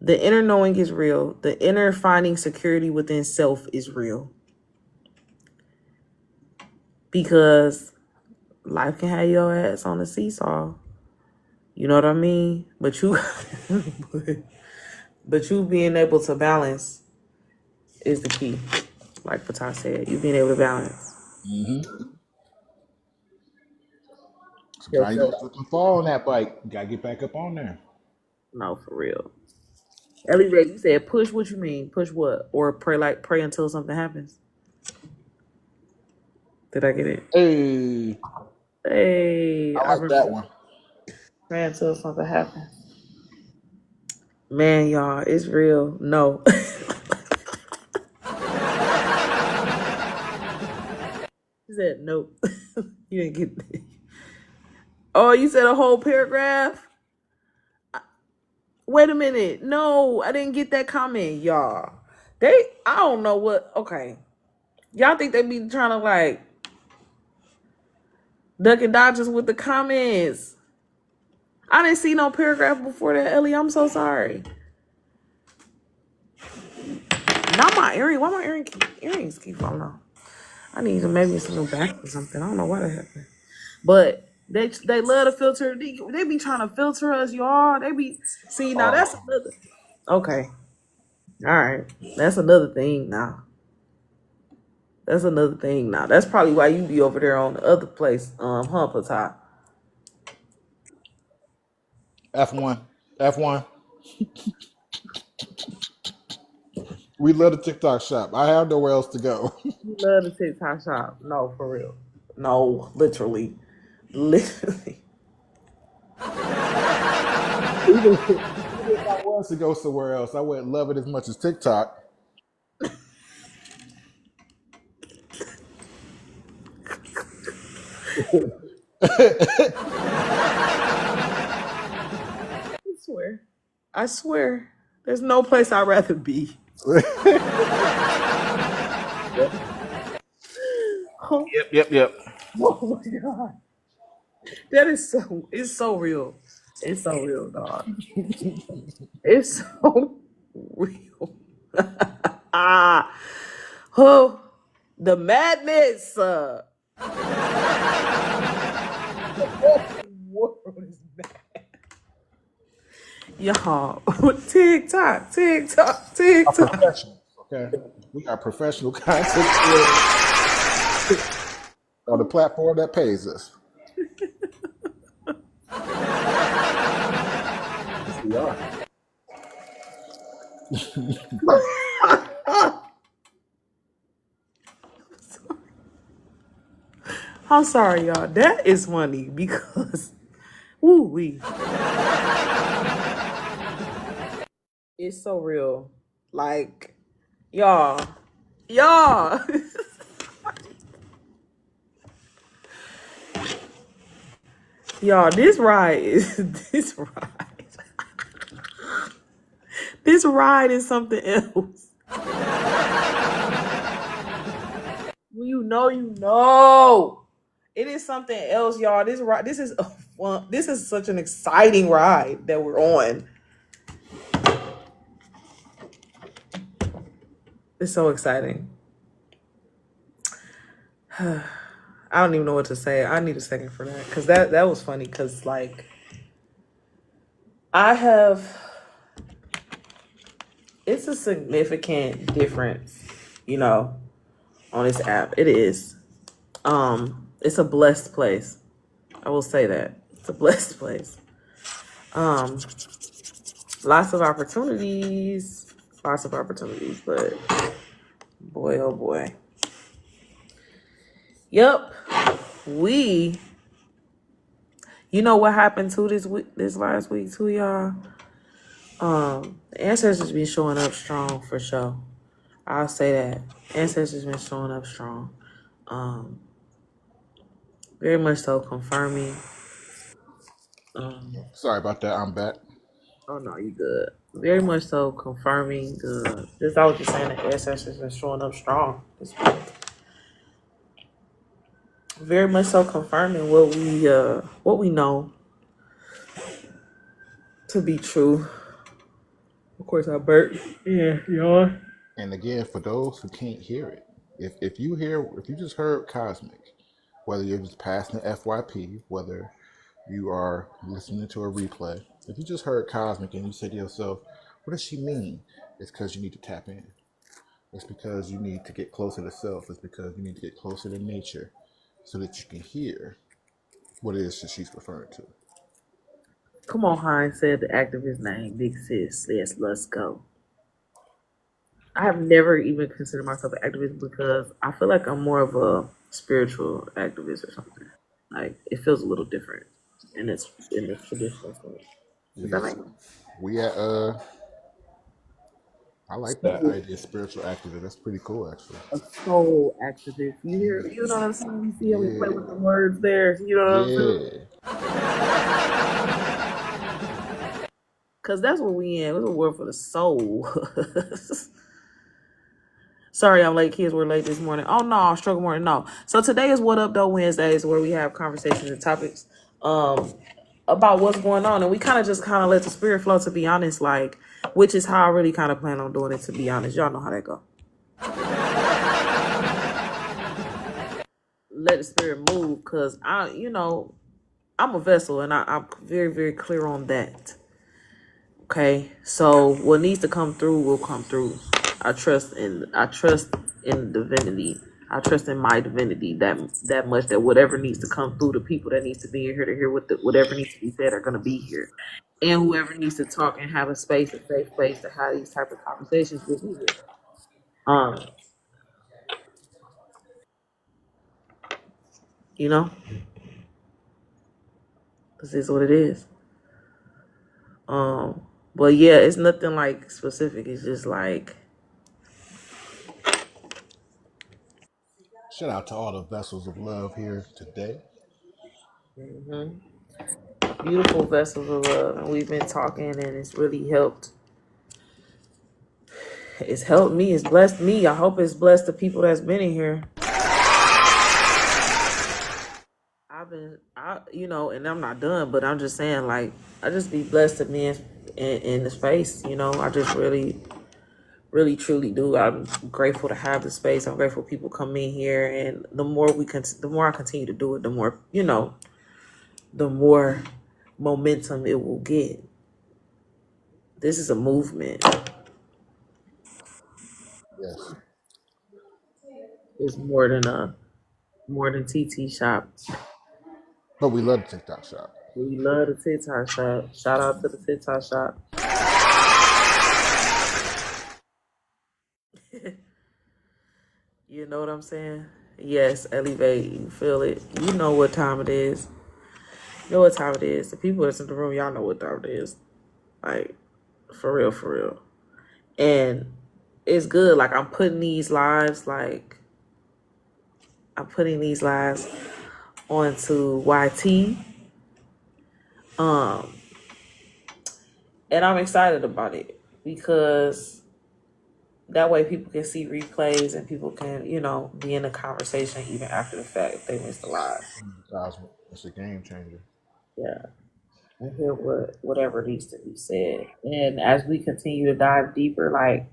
The inner knowing is real. The inner finding security within self is real. Because life can have your ass on the seesaw. You know what I mean? But you but you being able to balance is the key. Like Patah said, you being able to balance. Mm-hmm. Sometimes you Yourself. gotta slip and fall on that bike. You gotta get back up on there. No, for real. Ellie Ray, you said push. What you mean? Push what? Or pray until something happens. Did I get it? Hey, Hey, I I like remember that one. pray until something happens. Man, y'all, it's real. No. She said nope. You didn't get it. Oh, you said a whole paragraph? Wait a minute. No, I didn't get that comment, y'all. I don't know what. Okay. Y'all think they be trying to like duck and dodge us with the comments? I didn't see no paragraph before that, Ellie. I'm so sorry. Not my earring. Why my earrings keep falling off? I need to maybe some new back or something. I don't know what happened. But they love to filter. They be trying to filter us, y'all. They be see now that's Oh, another. Okay, all right, that's another thing now. That's another thing now. That's probably why you be over there on the other place, Patah. F1. F1. We love the TikTok shop. I have nowhere else to go. You love the TikTok shop. No, for real. No, literally, literally. Even if I was to go somewhere else, I wouldn't love it as much as TikTok. swear. I swear. There's no place I'd rather be. Oh, Yep. oh my god. That is so it's so real. It's so real, dog. It's so real. Ah, oh, the madness. World is mad. Y'all, TikTok, TikTok, Are TikTok. professionals, okay? We are professional content creators on the platform that pays us. Yes, we are. I'm sorry, y'all. That is funny because, woo wee, it's so real. Like, y'all, y'all. This ride is this ride. This ride is something else. When you know, you know. It is something else, y'all. This ride, this is a fun. This is such an exciting ride that we're on. It's so exciting. I don't even know what to say. I need a second for that because that was funny. Because like I have, it's a significant difference, you know, on this app. It is. It's a blessed place. I will say that it's a blessed place. Um, lots of opportunities, but boy, oh boy. Yep, we. You know what happened to this week, this last week too, y'all. The ancestors been showing up strong for sure. I'll say that ancestors been showing up strong. Um, very much so confirming. Sorry about that. I'm back. Oh no, you good. Very much so confirming the. This I was just saying the ancestors been showing up strong this week. Very much so confirming what we know to be true. Of course, I burped. Yeah, y'all. And again, for those who can't hear it, if you just heard cosmic, whether you're just passing the FYP, whether you are listening to a replay, if you just heard cosmic and you say to yourself, "What does she mean?" It's because you need to tap in. It's because you need to get closer to self. It's because you need to get closer to nature, so that you can hear what it is that she's referring to. Come on, Hines said the activist name. Big Sis says, let's go. I have never even considered myself an activist because I feel like I'm more of a spiritual activist or something. Like, it feels a little different in the traditional sense. Does that make Yes, we at I like that sense? idea, spiritual activist. That's pretty cool, actually. A soul activist. You hear, you know what I'm saying? You see how we play with the Yeah, words there. You know what I'm saying? yeah. Cause that's what we in. It's a word for the soul. Sorry, I'm late. Kids were late this morning. Oh no, struggle morning. No. So today is What Up Though Wednesdays, where we have conversations and topics about what's going on, and we kind of let the spirit flow. To be honest, like, which is how I really kind of plan on doing it. To be honest, y'all know how that go. Let the spirit move, cause I'm a vessel, and I'm very very clear on that. Okay, so what needs to come through will come through. I trust in divinity. I trust in my divinity that much that whatever needs to come through, the people that needs to be in here to hear whatever needs to be said are gonna be here, and whoever needs to talk and have a space, a safe space to have these type of conversations will be here. Um, you know, this is what it is. But yeah, it's nothing like specific. It's just like Shout out to all the vessels of love here today. Hmm. Beautiful vessels of love, and we've been talking, and it's really helped. It's helped me. It's blessed me. I hope it's blessed the people that's been in here. And I'm not done, but I'm just saying, like, I just be blessed to be in the space. I just really, really, truly do. I'm grateful to have the space. I'm grateful people come in here, and the more I continue to do it, the more momentum it will get. This is a movement. Yes. It's more than TT shop. But we love the TikTok shop. We love the TikTok shop. Shout out to the TikTok shop. You know what I'm saying? Yes, elevate. You feel it. You know what time it is. You know what time it is. The people that's in the room, y'all know what time it is. Like, for real, for real. And it's good. Like, I'm putting these lives onto YT. And I'm excited about it because that way people can see replays and people can, be in the conversation even after the fact if they missed the live. It's a game changer. Yeah. And hear whatever needs to be said. And as we continue to dive deeper, like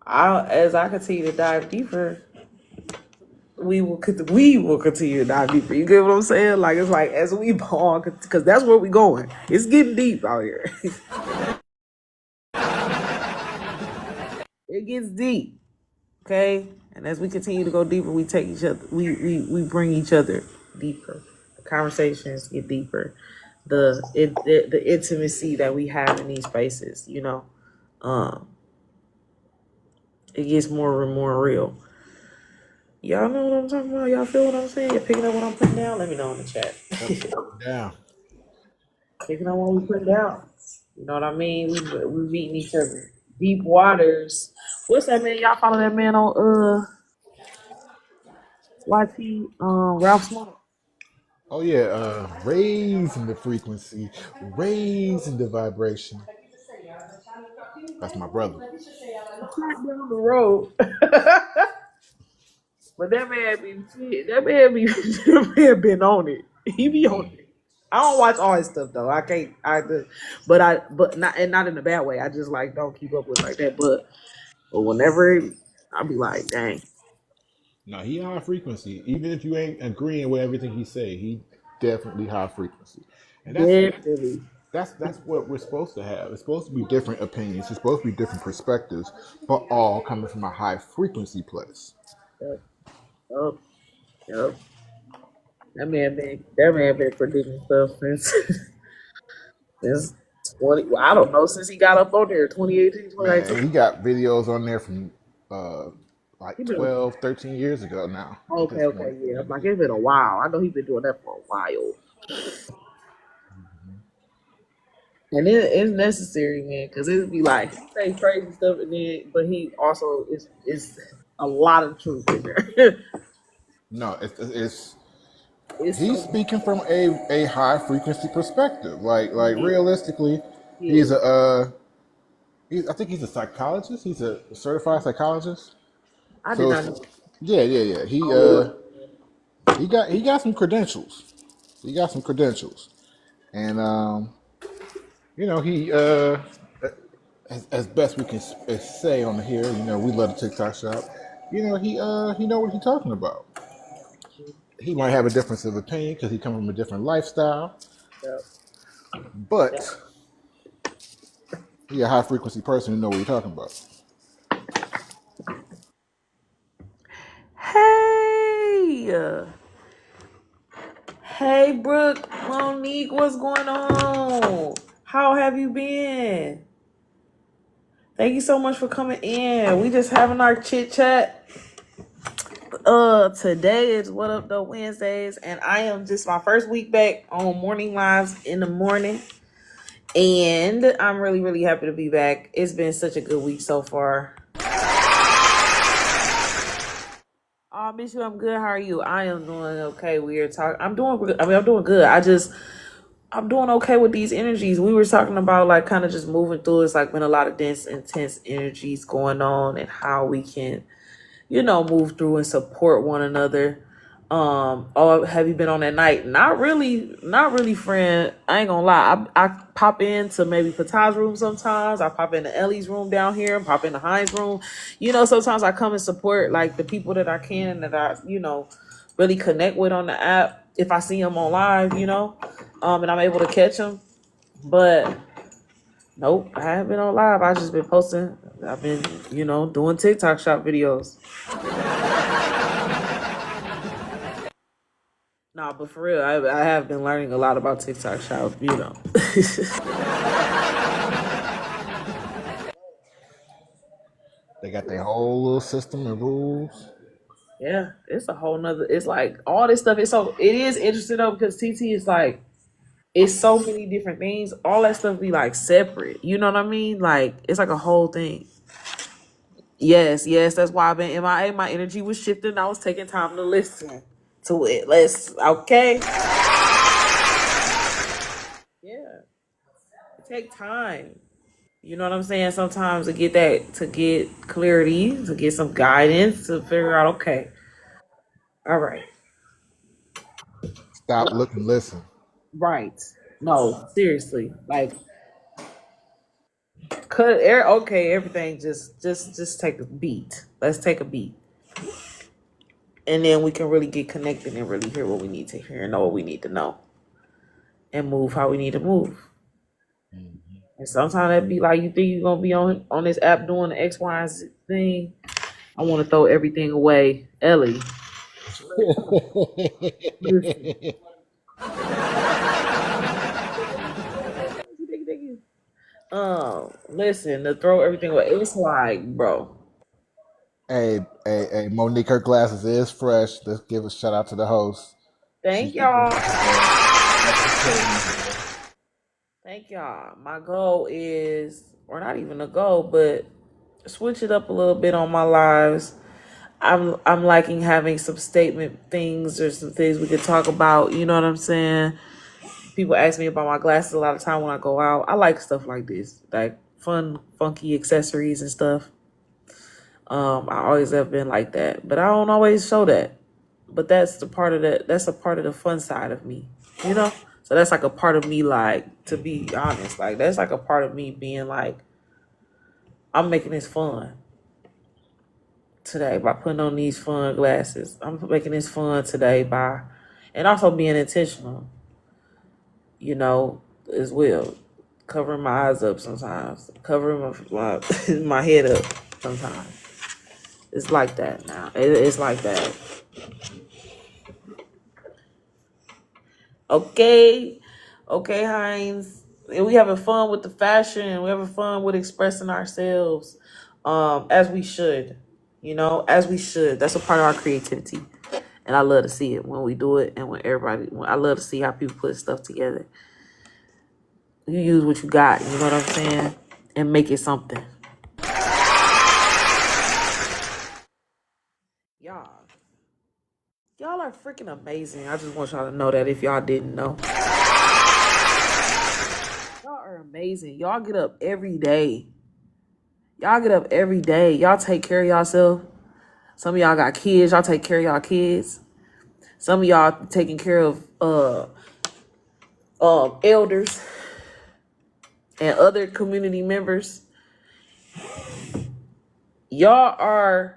as I continue to dive deeper, we will continue to dive deeper. You get what I'm saying? Like it's like as we bond, because that's where we going. It's getting deep out here. It gets deep. Okay, and as we continue to go deeper, we take each other. We bring each other deeper. The conversations get deeper. The intimacy that we have in these spaces, it gets more and more real. Y'all know what I'm talking about? Y'all feel what I'm saying? You're picking up what I'm putting down? Let me know in the chat. Yeah. Picking up what we put down. You know what I mean? We meeting each other. Deep waters. What's that man? Y'all follow that man on YT Ralph Smart? Oh yeah, raising the frequency, raising the vibration. That's my brother. Right down the road. But that man been on it. He be on it. I don't watch all his stuff though. I can't but not in a bad way. I just like don't keep up with like that. But whenever I'll be like, dang. No, he high frequency. Even if you ain't agreeing with everything he say, he definitely high frequency. And Definitely. that's what we're supposed to have. It's supposed to be different opinions. It's supposed to be different perspectives, but all coming from a high frequency place. Yep. Yep. Yep. That man been predicting stuff since 20, well, I don't know, since he got up on there, 2018, Man, 2019. he got videos on there from like He been 12, 13 years ago now at this point. okay, yeah. I'm like, it's been a while. I know he's been doing that for a while. And it's necessary, man, because it'd be like he say crazy stuff, but he also is a lot of truth in there. No, it's It's he's so speaking from a high frequency perspective. Like yeah, realistically, yeah. he's I think he's a psychologist. He's a certified psychologist. I did So not know. yeah. Oh, He got some credentials. He got some credentials, and he as best we can say on here, we love the TikTok shop. He know what he's talking about. He might have a difference of opinion because he comes from a different lifestyle, yeah, yeah. but he a high frequency person who know what he's talking about. Hey, hey, Brooke, Monique, what's going on? How have you been? Thank you so much for coming in. We just having our chit chat. Today is What Up Though Wednesdays, and I am just my first week back on morning lives in the morning, and I'm really, really happy to be back. It's been such a good week so far. I miss you. I'm good. How are you? I am doing okay. We are talking. I'm doing. I mean, I'm doing good. I'm doing okay with these energies. We were talking about like kind of just moving through. It's like been a lot of dense, intense energies going on, and how we can, move through and support one another. Oh, have you been on that night? Not really, not really, friend. I ain't gonna lie. I pop into maybe Patai's room sometimes. I pop into Ellie's room down here. Pop into Heinz room. Sometimes I come and support like the people that I can that I really connect with on the app. If I see them on live, and I'm able to catch them. But nope, I haven't been on live. I just been posting. I've been, doing TikTok shop videos. Nah, but for real, I have been learning a lot about TikTok shop. They got their whole little system and rules. Yeah, it's a whole nother. It's like all this stuff. It is interesting though because TT is like it's so many different things. All that stuff be like separate. You know what I mean? Like it's like a whole thing. Yes, yes. That's why I've been MIA. My energy was shifting. I was taking time to listen to it. Let's okay. Yeah, take time. You know what I'm saying? Sometimes to get clarity, to get some guidance, to figure out, okay, all right, Stop, look, and listen. right. No, seriously. Like cut air okay, everything just take a beat. Let's take a beat. And then we can really get connected and really hear what we need to hear and know what we need to know. And move how we need to move. And sometimes that be like you think you're gonna be on this app doing the X, Y, and Z thing. I wanna throw everything away. Ellie. Listen. Listen, to throw everything away. It's like, bro. Hey, Monique, her glasses is fresh. Let's give a shout out to the host. Thank She's been y'all. changing. Thank y'all. My goal is, or not even a goal, but switch it up a little bit on my lives. I'm liking having some statement things or some things we could talk about. You know what I'm saying? People ask me about my glasses a lot of time when I go out. I like stuff like this, like fun, funky accessories and stuff. I always have been like that, but I don't always show that. But that's the part of that. That's a part of the fun side of me, you know. So that's like a part of me, like to be honest, like that's like a part of me being like, I'm making this fun today by putting on these fun glasses. I'm making this fun today by, and also being intentional, as well. Covering my eyes up sometimes, covering my head up sometimes. It's like that now. It's like that. Okay, okay, Heinz. And we having fun with the fashion. We having fun with expressing ourselves, as we should. As we should. That's a part of our creativity, and I love to see it when we do it, and I love to see how people put stuff together. You use what you got. You know what I'm saying, and make it something. Y'all, y'all are freaking amazing. I just want y'all to know that if y'all didn't know. Y'all are amazing. Y'all get up every day. Y'all get up every day. Y'all take care of yourself. Some of y'all got kids. Y'all take care of y'all kids. Some of y'all taking care of elders and other community members. Y'all are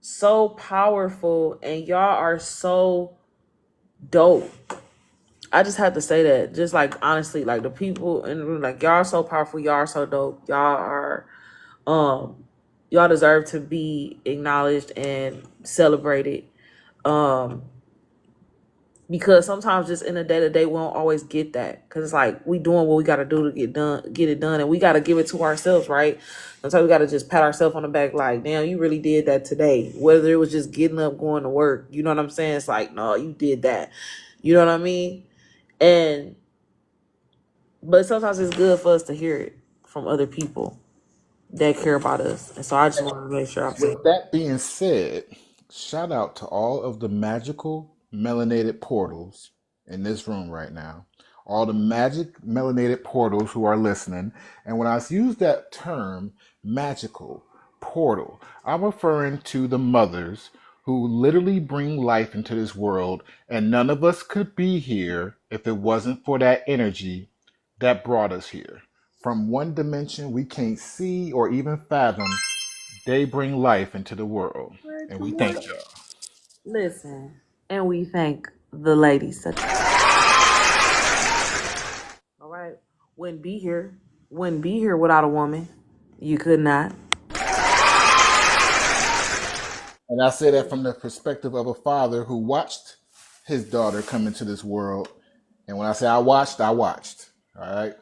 so powerful and y'all are so dope. I just have to say that. Just like honestly, like the people in the room, like y'all are so powerful, y'all are so dope. Y'all deserve to be acknowledged and celebrated. Because sometimes just in the day to day we don't always get that. Cause it's like we doing what we gotta do to get it done, and we gotta give it to ourselves, right? Sometimes we gotta just pat ourselves on the back, like, damn, you really did that today. Whether it was just getting up, going to work, you know what I'm saying? It's like, no, you did that. You know what I mean? But sometimes it's good for us to hear it from other people that care about us. And so I just want to make sure I'm saying. With that being said, Shout out to all of the magical melanated portals in this room right now. All the magic melanated portals who are listening. And when I use that term, magical portal, I'm referring to the mothers who literally bring life into this world. And none of us could be here if it wasn't for that energy that brought us here. From one dimension we can't see or even fathom, they bring life into the world. Word, And we come thank on. y'all. Listen, and we thank the ladies. All right, wouldn't be here without a woman. You could not. And I say that from the perspective of a father who watched his daughter come into this world. And when I say I watched, I watched. All right?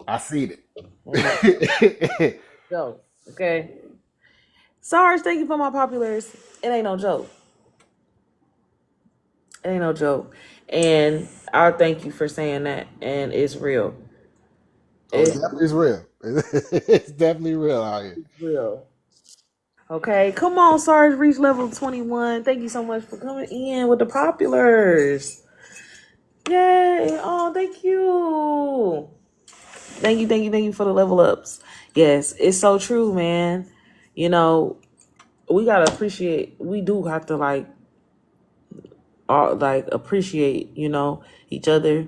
I seen it. Go. Okay. Sarge, thank you for my populars. It ain't no joke. It ain't no joke. And I thank you for saying that. And it's real. It's It's real. It's definitely real out here. real. Okay. Come on, Sarge. Reach level 21. Thank you so much for coming in with the populars. Yay. Oh, thank you. Thank you for the level ups. Yes, it's so true, man. You know, we gotta appreciate. We do have to appreciate. Each other.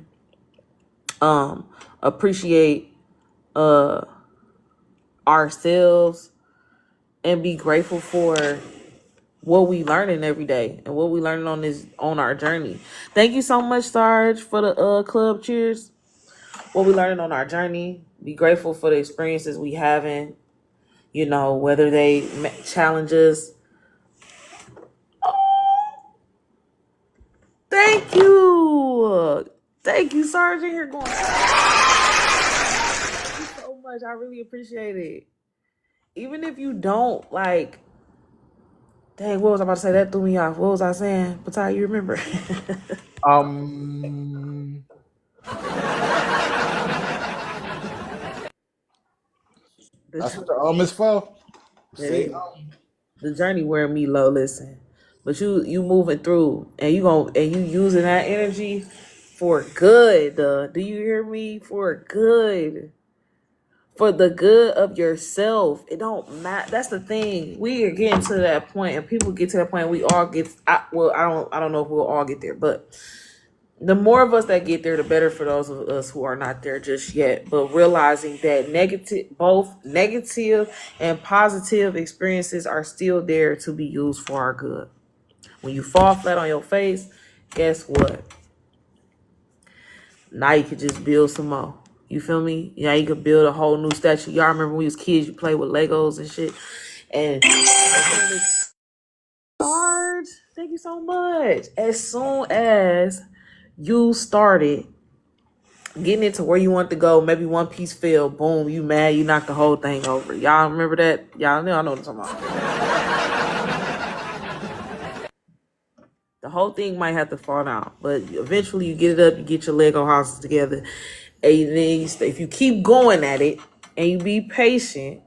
Appreciate ourselves and be grateful for what we learning every day and what we learning on our journey. Thank you so much, Sarge, for the club cheers. What we learning on our journey. Be grateful for the experiences we having. Whether they challenge us. Thank you. Thank you, Sarge. In here going. Thank you so much. I really appreciate it. Even if you don't dang, what was I about to say? That threw me off. What was I saying? Patai, you remember? That's what the is for. See? The journey wearing me low. Listen, but you moving through, and you using that energy for good. Do you hear me? For good. For the good of yourself. It don't matter. That's the thing. We are getting to that point, and people get to that point. We all get. I don't know if we'll all get there, but the more of us that get there, the better for those of us who are not there just yet. But realizing that both negative and positive experiences are still there to be used for our good. When you fall flat on your face, guess what? Now you could just build some more. You feel me? Yeah, you could build a whole new statue. Y'all remember when we was kids, you play with Legos and shit. And Sarge, thank you so much. As soon as you started getting it to where you want to go, maybe one piece fell, boom, you mad, you knocked the whole thing over. Y'all remember that? Y'all know, I know what I'm talking about. The whole thing might have to fall down, but eventually you get it up, you get your Lego houses together, and then if you keep going at it and you be patient,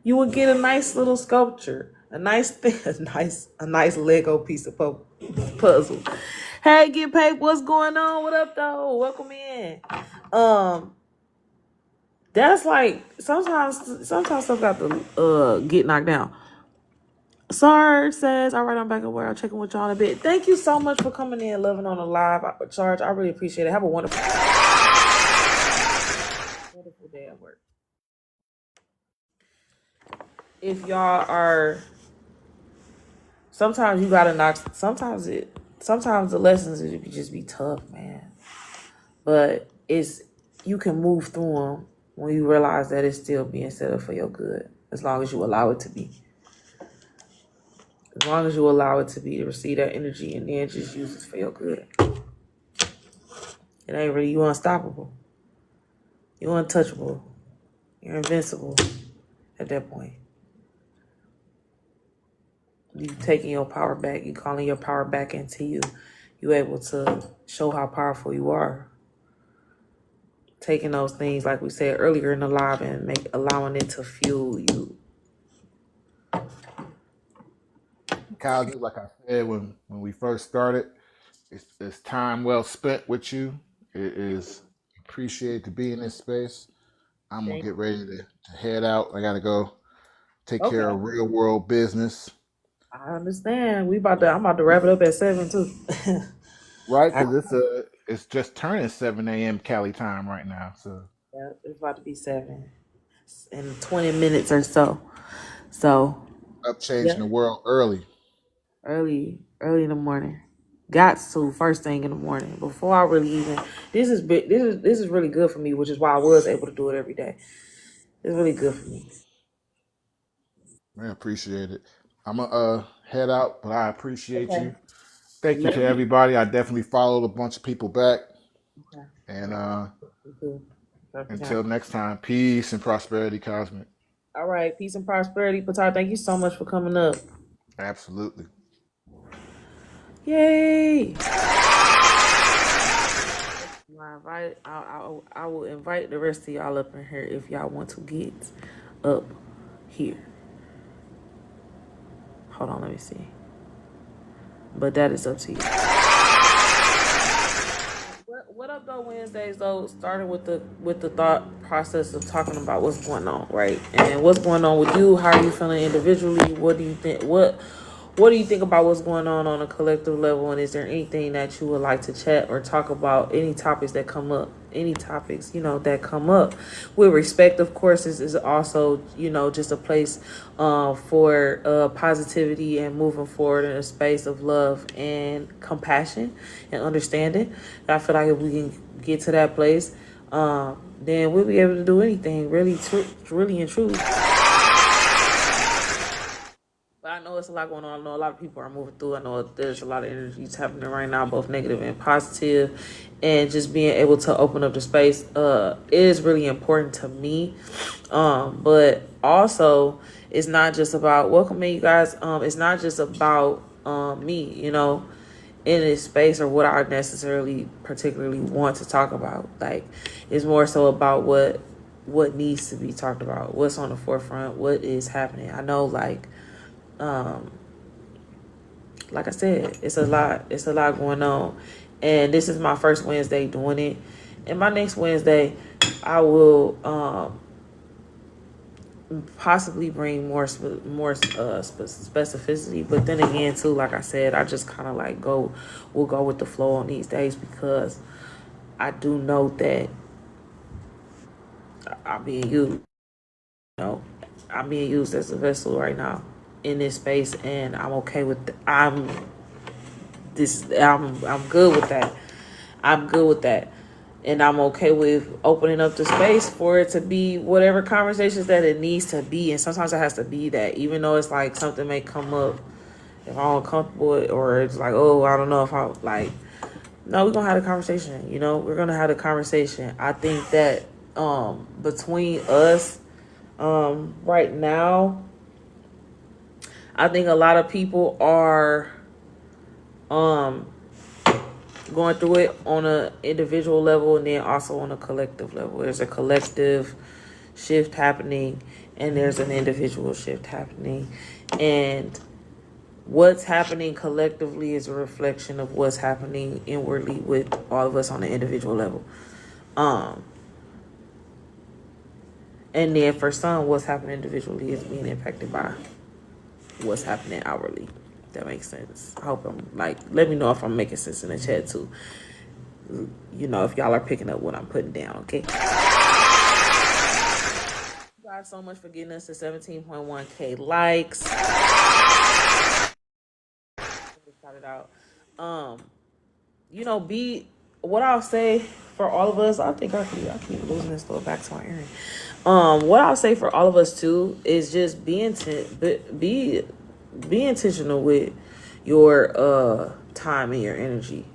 you will get a nice little sculpture, a nice thing, a nice Lego piece of puzzle. Hey, Get Paid, what's going on? What up, though? Welcome in. That's sometimes stuff got to get knocked down. Sarge says, all right, I'm back at work. I'll check in with y'all in a bit. Thank you so much for coming in, loving on the live. Sarge, I really appreciate it. Have a wonderful day at work. If y'all are, sometimes you gotta knock. Sometimes the lessons just be tough, man. But you can move through them when you realize that it's still being set up for your good, as long as you allow it to be. As long as you allow it to be, to receive that energy and then just use it for your good. It ain't really, you unstoppable. You're untouchable. You're invincible at that point. You taking your power back. You calling your power back into you. You're able to show how powerful you are. Taking those things, like we said earlier in the live, and allowing it to fuel you. Cosmic, like I said when we first started, it's time well spent with you. It is appreciated to be in this space. I'm gonna Thank get ready to head out. I gotta go take care Okay. of real world business, I understand. I'm about to wrap it up at 7 too. right? I, Because it's just turning 7 a.m. Cali time right now. So yeah, it's about to be 7 in 20 minutes or so. So up changing yeah, the world early. early in the morning. Got to first thing in the morning before I really even. This is really good for me, which is why I was able to do it every day. It's really good for me. I appreciate it. I'm gonna head out, but I appreciate Okay. you. Thank you Let to me. everybody. I definitely followed a bunch of people back. Okay. And Good. Perfect. until next time, peace and prosperity, Cosmic. All right. Peace and prosperity. Patar, thank you so much for coming up. Absolutely. Yay. I will invite the rest of y'all up in here if y'all want to get up here. Hold on, let me see. But that is up to you. What up though Wednesdays though, starting with the thought process of talking about what's going on, right? And what's going on with you, how are you feeling individually? What do you think about what's going on a collective level? And is there anything that you would like to chat or talk about? Any topics that come up? Any topics, that come up? With respect, of course, is also, just a place for positivity and moving forward in a space of love and compassion and understanding. I feel like if we can get to that place, then we'll be able to do anything, really and truly. But I know it's a lot going on. I know a lot of people are moving through. I know there's a lot of energies happening right now, both negative and positive. And just being able to open up the space is really important to me. But also, it's not just about welcoming you guys. It's not just about me, in this space or what I necessarily particularly want to talk about. Like, it's more so about what needs to be talked about, what's on the forefront, what is happening. I know, like I said, it's a lot. It's a lot going on, and this is my first Wednesday doing it. And my next Wednesday, I will possibly bring more specificity. But then again, too, like I said, I just kind of we'll go with the flow on these days because I do know that I'm being used. I'm being used as a vessel right now in this space, and I'm okay with. I'm good with that. I'm good with that. And I'm okay with opening up the space for it to be whatever conversations that it needs to be. And sometimes it has to be that, even though it's like something may come up if I'm uncomfortable or it's like, oh, I don't know if I no, we're gonna have a conversation, we're gonna have a conversation. I think that between us right now, I think a lot of people are going through it on a individual level and then also on a collective level. There's a collective shift happening and there's an individual shift happening. And what's happening collectively is a reflection of what's happening inwardly with all of us on the individual level. And then for some, what's happening individually is being impacted by what's happening outwardly. That makes sense. I hope let me know if I'm making sense in the chat too. If y'all are picking up what I'm putting down, okay? Thank you guys so much for getting us to 17.1K likes. Shout it out. Be what I'll say for all of us. I think I keep losing this little back to my earring. What I'll say for all of us too is just be intentional with your time and your energy.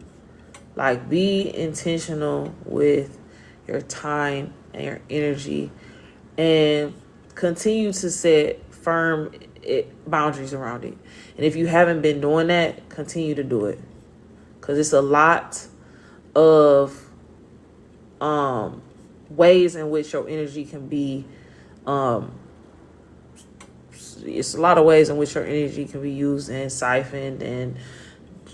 Like, be intentional with your time and your energy and continue to set firm boundaries around it. And if you haven't been doing that, continue to do it. Because it's a lot of ways in which your energy can be it's a lot of ways in which your energy can be used and siphoned and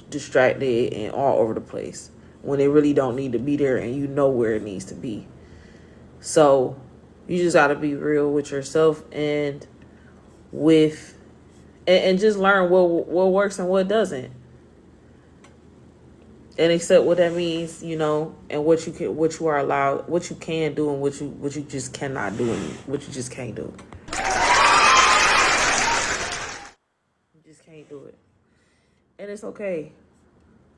distracted and all over the place when it really don't need to be there, and you know where it needs to be. So you just got to be real with yourself and with and just learn what works and what doesn't, and accept what that means, you know, and what you are allowed, what you can do, and what you just cannot do, and what you just can't do. You just can't do it, and it's okay,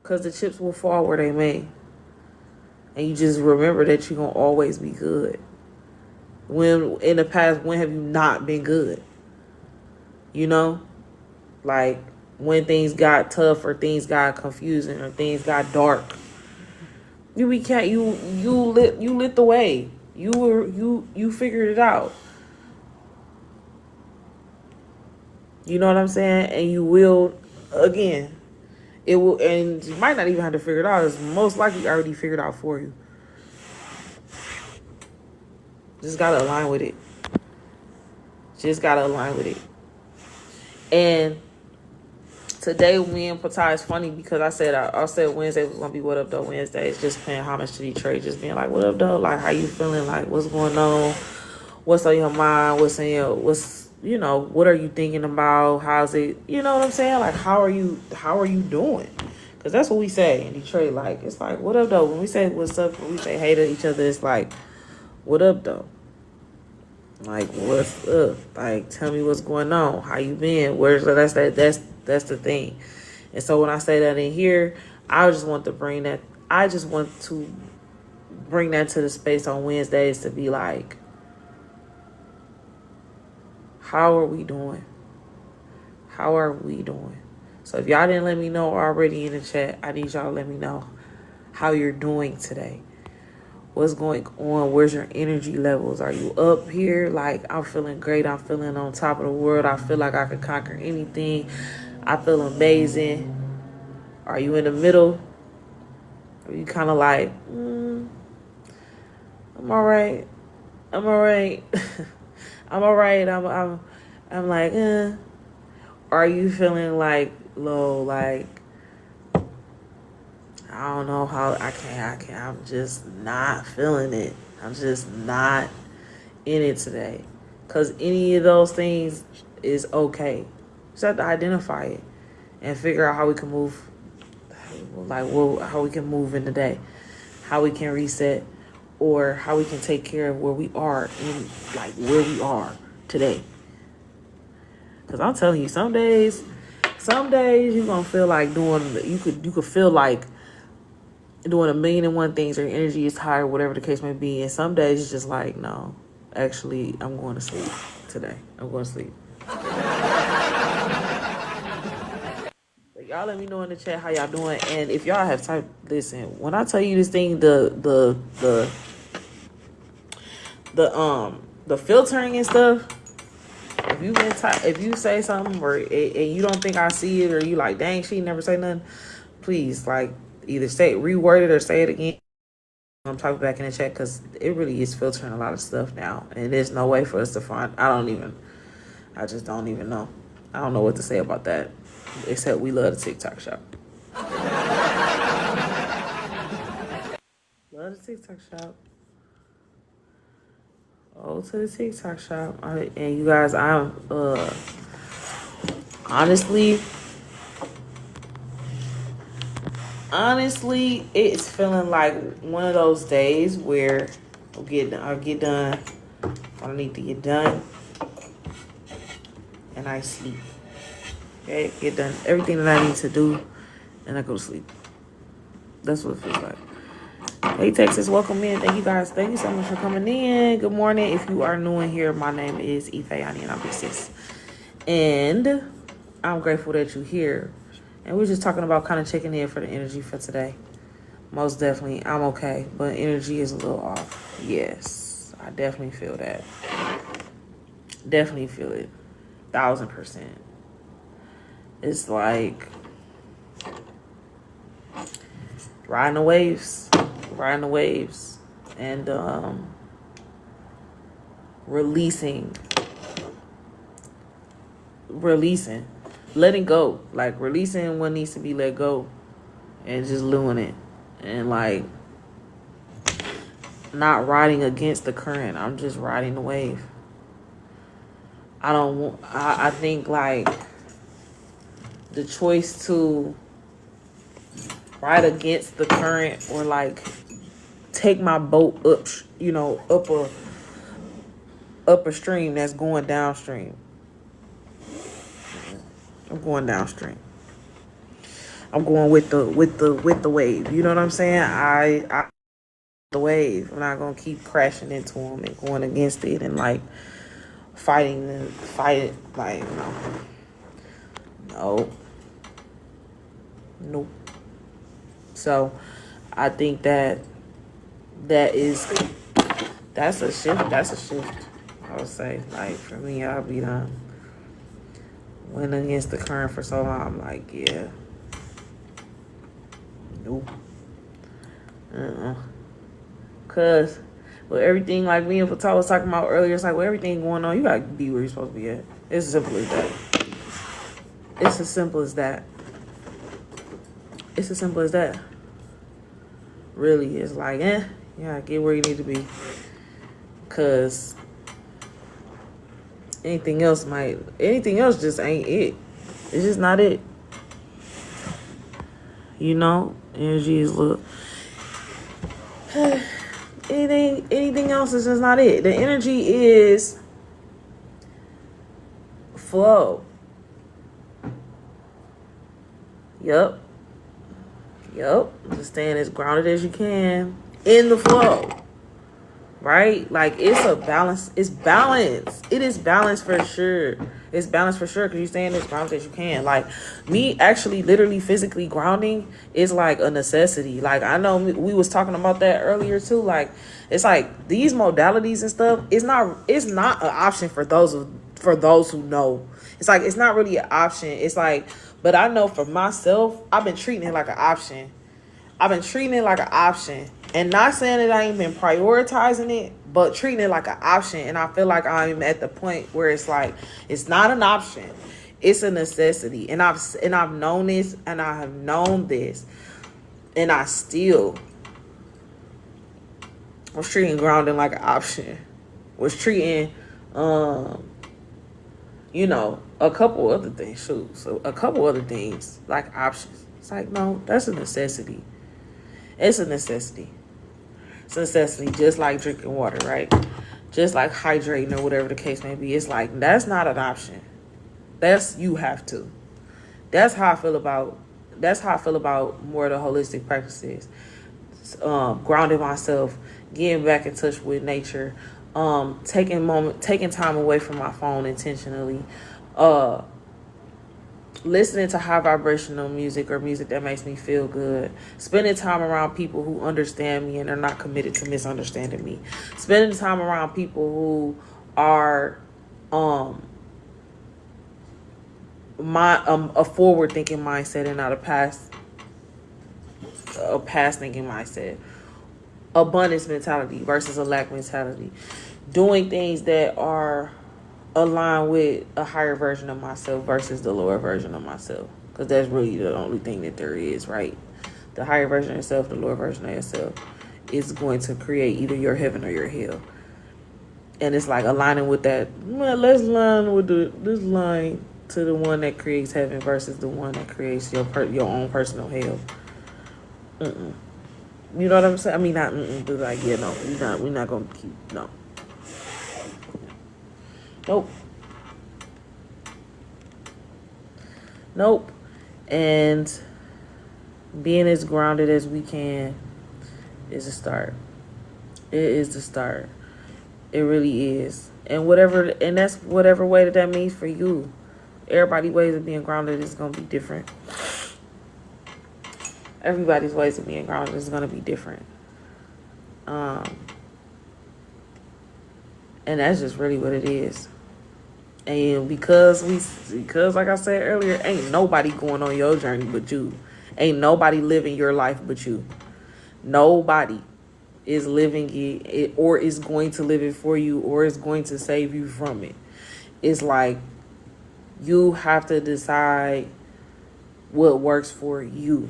because the chips will fall where they may, and you just remember that you're gonna always be good. When in the past, when have you not been good? You know, like when things got tough or things got confusing or things got dark, you lit the way. You figured it out. You know what I'm saying? And you will again. It will, and you might not even have to figure it out. It's most likely already figured out for you. Just gotta align with it. Just gotta align with it. And today, me and Patai, is funny because I said Wednesday was gonna be What Up Though Wednesday. It's just paying homage to Detroit, just being like, what up though? Like, how you feeling? Like, what's going on? What's on your mind? What are you thinking about? How's it? You know what I'm saying? Like, how are you doing? Because that's what we say in Detroit. Like, it's like, what up though? When we say what's up, when we say hey to each other, it's like, what up though? Like, what's up? Like, tell me what's going on. How you been? That's the thing. And so when I say that in here, I just want to bring that to the space on Wednesdays to be like, how are we doing? How are we doing? So if y'all didn't let me know already in the chat, I need y'all to let me know how you're doing today. What's going on? Where's your energy levels? Are you up here? Like, I'm feeling great. I'm feeling on top of the world. I feel like I could conquer anything. I feel amazing. Are you in the middle? Are you kind of like, I'm all right. I'm all right. I'm all right. I'm like, Are you feeling like low? Like, I don't know how I can't. I'm just not feeling it. I'm just not in it today. Because any of those things is okay. Just have to identify it and figure out how we can move, how we can move in the day, how we can reset, or how we can take care of where we are where we are today. Because I'm telling you, some days you're gonna feel like you could feel like doing 1,000,001 things, or your energy is tired, whatever the case may be. And some days it's just like, no, actually, I'm going to sleep today. I'm going to sleep. But y'all let me know in the chat how y'all doing. And if y'all have time, listen, when I tell you this thing, the filtering and stuff, if you say something and you don't think I see it, or you like, dang, she never say nothing, please, like, either reword it or say it again. I'm talking back in the chat, because it really is filtering a lot of stuff now, and there's no way for us to find. I just don't even know. I don't know what to say about that, except we love the TikTok shop. Love the TikTok shop. Oh, to the TikTok shop. And you guys, I'm honestly, it's feeling like one of those days where I'll get done what I need to get done, and I sleep. Okay, get done everything that I need to do, and I go to sleep. That's what it feels like. Hey, Texas, welcome in. Thank you guys. Thank you so much for coming in. Good morning. If you are new in here, my name is Ifeanyi, and I'm your sis. And I'm grateful that you're here. And we're just talking about kind of checking in for the energy for today. Most definitely, I'm okay, but energy is a little off. Yes, I definitely feel that. Definitely feel it. 1,000%. It's like riding the waves, and releasing releasing, letting go, like releasing what needs to be let go, and just doing it, and like not riding against the current. I'm just riding the wave. I don't want. I think like the choice to ride against the current or like take my boat up, up a stream that's going downstream. I'm going downstream. I'm going with the wave. You know what I'm saying? I the wave. I'm not gonna keep crashing into them and going against it and like fight it. Like no. Nope. So I think that's a shift. That's a shift. I would say, like for me, I'll be done. Went against the current for so long. I'm like, yeah. Nope. Cause with everything like me and Patal was talking about earlier, it's like with everything going on, you gotta be where you're supposed to be at. It's as simple as that. It's as simple as that. It's as simple as that. Really, it's like, yeah, get where you need to be. Cause anything else just ain't it. It's just not it. You know, energy is look. Anything else is just not it. The energy is flow. Yup. Just staying as grounded as you can in the flow. Right? Like it's a balance. It's balance. It is balance for sure. It's balance for sure because you're staying as grounded as you can. Like me actually literally physically grounding is like a necessity. Like I know we was talking about that earlier too. Like it's like these modalities and stuff, it's not an option for those who know. It's like it's not really an option. It's like, but I know for myself, I've been treating it like an option. And not saying that I ain't been prioritizing it, but treating it like an option. And I feel like I'm at the point where it's like, it's not an option. It's a necessity. And I've known this and I have known this. And I still was treating grounding like an option. Was treating, a couple other things, So a couple other things like options. It's like, no, that's a necessity. It's a necessity. It's a necessity, just like drinking water, right? Just like hydrating or whatever the case may be. It's like, that's not an option. That's, you have to. That's how I feel about more of the holistic practices. Grounding myself, getting back in touch with nature, taking time away from my phone intentionally, listening to high vibrational music or music that makes me feel good, spending time around people who understand me and are not committed to misunderstanding me, spending time around people who are a forward thinking mindset and not a past thinking mindset, abundance mentality versus a lack mentality, doing things that are align with a higher version of myself versus the lower version of myself, because that's really the only thing that there is, right? The higher version of yourself, the lower version of yourself is going to create either your heaven or your hell. And it's like aligning with that. Well, let's align with this line to the one that creates heaven versus the one that creates your own personal hell. You know what I'm saying? I mean, not but like, yeah, no, we're not gonna keep, no. Nope. And being as grounded as we can is a start. It is the start. It really is. And that's whatever way that means for you. Everybody's ways of being grounded is going to be different. Everybody's ways of being grounded is going to be different. And that's just really what it is. And because like I said earlier, ain't nobody going on your journey but you. Ain't nobody living your life but you. Nobody is living it or is going to live it for you or is going to save you from it. It's like You have to decide what works for you.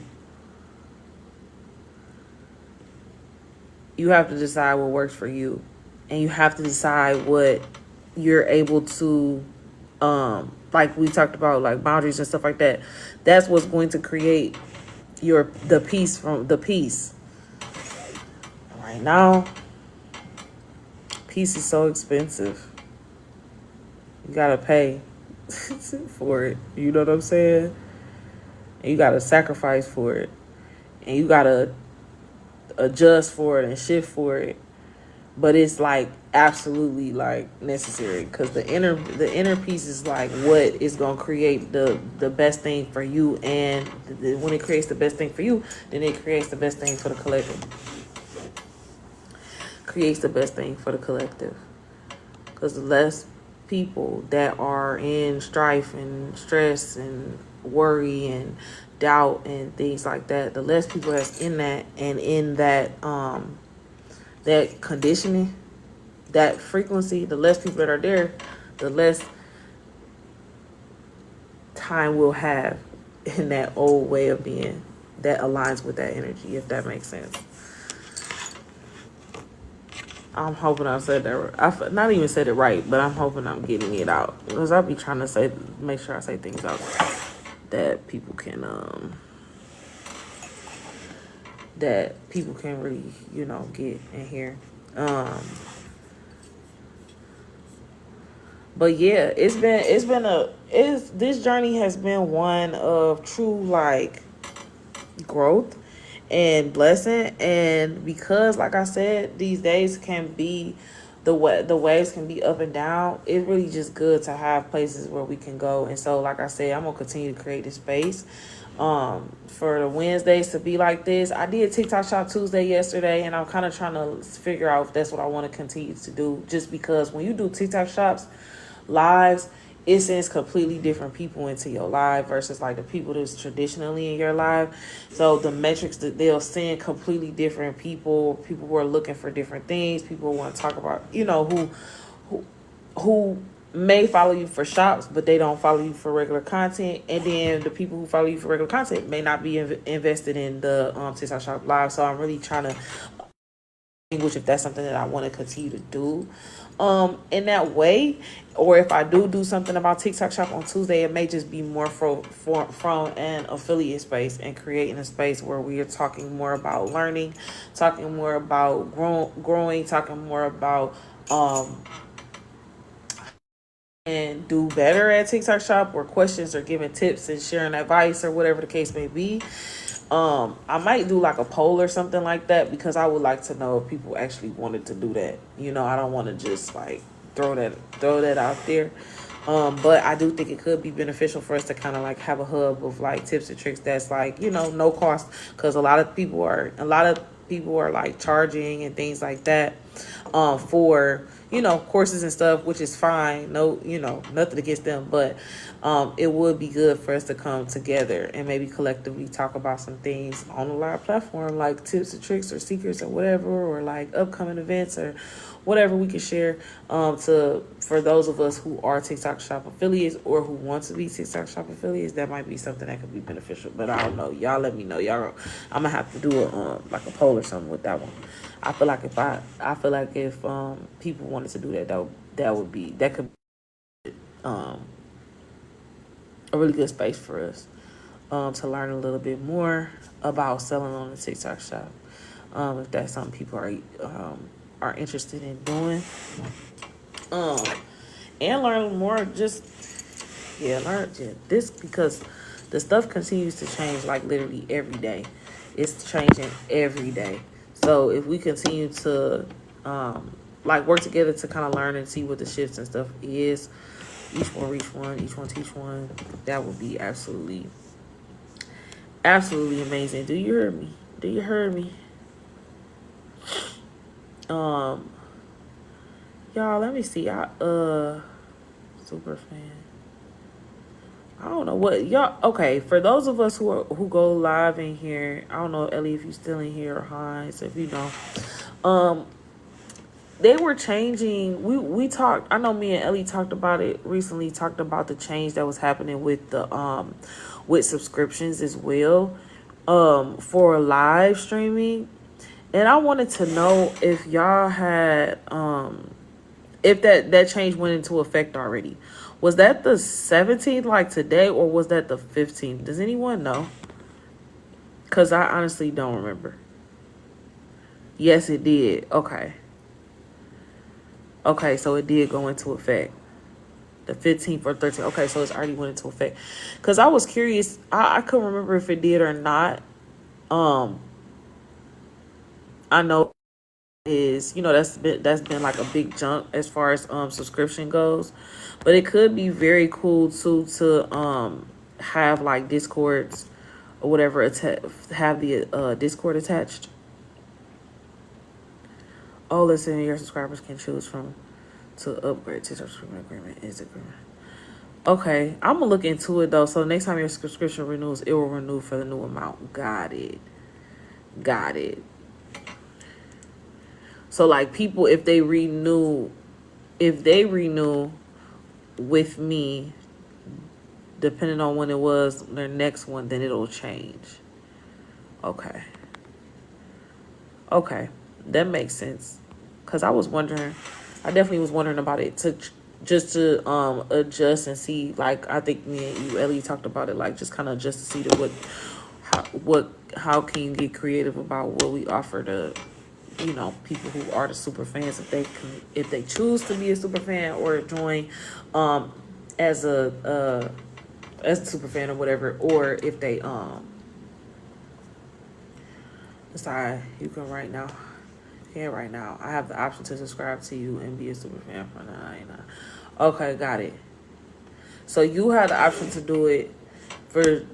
You have to decide what works for you. And you have to decide what you're able to, like we talked about, like boundaries and stuff like that. That's what's going to create the peace from the peace. Right now, peace is so expensive. You gotta pay for it. You know what I'm saying? And you gotta sacrifice for it. And you gotta adjust for it and shift for it. But it's like absolutely like necessary, because the inner peace is like what is gonna create the best thing for you. And when it creates the best thing for you, then it creates the best thing for the collective. Creates the best thing for the collective. Because the less people that are in strife and stress and worry and doubt and things like that, the less people that's in that and in that that conditioning, that frequency, the less people that are there, the less time we'll have in that old way of being that aligns with that energy, if that makes sense. I'm hoping I said that right. I've not even said it right, but I'm hoping I'm getting it out. Because I'll be trying to make sure I say things out that people can really, get and hear. But yeah, this journey has been one of true like growth and blessing. And because, like I said, these days can be the waves can be up and down. It's really just good to have places where we can go. And so, like I said, I'm gonna continue to create this space for the Wednesdays to be like this. I did TikTok Shop Tuesday yesterday, and I'm kind of trying to figure out if that's what I want to continue to do, just because when you do TikTok shops lives, it sends completely different people into your live versus like the people that's traditionally in your live. So the metrics that they'll send completely different people who are looking for different things, people who want to talk about, who may follow you for shops, but they don't follow you for regular content. And then the people who follow you for regular content may not be invested in the TikTok Shop live. So I'm really trying to distinguish if that's something that I want to continue to do in that way, or if I do something about TikTok Shop on Tuesday, it may just be more from an affiliate space and creating a space where we are talking more about learning, talking more about growing, talking more about and do better at TikTok Shop, or questions or giving tips and sharing advice or whatever the case may be. I might do like a poll or something like that, because I would like to know if people actually wanted to do that. I don't want to just like throw that out there. But I do think it could be beneficial for us to kind of like have a hub of like tips and tricks that's like, no cost, because a lot of people are like charging and things like that for courses and stuff, which is fine. No, nothing against them, but it would be good for us to come together and maybe collectively talk about some things on a live platform, like tips and tricks or secrets or whatever, or like upcoming events or whatever we can share for those of us who are TikTok Shop affiliates or who want to be TikTok Shop affiliates. That might be something that could be beneficial, but I don't know. Y'all let me know. I'm gonna have to do like a poll or something with that one. I feel like if people wanted to do that could be a really good space for us to learn a little bit more about selling on the TikTok Shop. If that's something people are interested in doing, and learn more. Learn this, because the stuff continues to change like literally every day. It's changing every day. So if we continue to like work together to kind of learn and see what the shifts and stuff is, each one reach one, each one teach one, that would be absolutely amazing. Do you hear me? Y'all, let me see. Super fan. I don't know what y'all. Okay, for those of us who go live in here, I don't know, Ellie, if you still in here, or Hines, if you know. they were changing. We talked. I know me and Ellie talked about it recently. Talked about the change that was happening with the with subscriptions as well, for live streaming. And I wanted to know if y'all had if that change went into effect already. Was that the 17th, like today, or was that the 15th? Does anyone know? Cause I honestly don't remember. Yes, it did. Okay. Okay, so it did go into effect. The 15th or 13th. Okay, so it's already went into effect. Because I was curious. I couldn't remember if it did or not. I know is, that's been like a big jump as far as subscription goes. But it could be very cool too to have like Discords or whatever, have the Discord attached. Oh, listen, your subscribers can choose from to upgrade to subscription agreement. Is agreement. Okay, I'm gonna look into it though. So next time your subscription renews, it will renew for the new amount. Got it. Got it. So like people, if they renew with me, depending on when it was their next one, then it'll change. Okay. Okay, that makes sense. Cause I definitely was wondering about it to adjust and see. Like I think me and you, Ellie, talked about it. Like just kind of adjust to see how can you get creative about what we offer to, people who are the super fans, if they choose to be a super fan or join as a super fan or whatever, or if they sorry, you can right now. Right now, I have the option to subscribe to you and be a super fan for $9.99. Okay, got it. So you have the option to do it for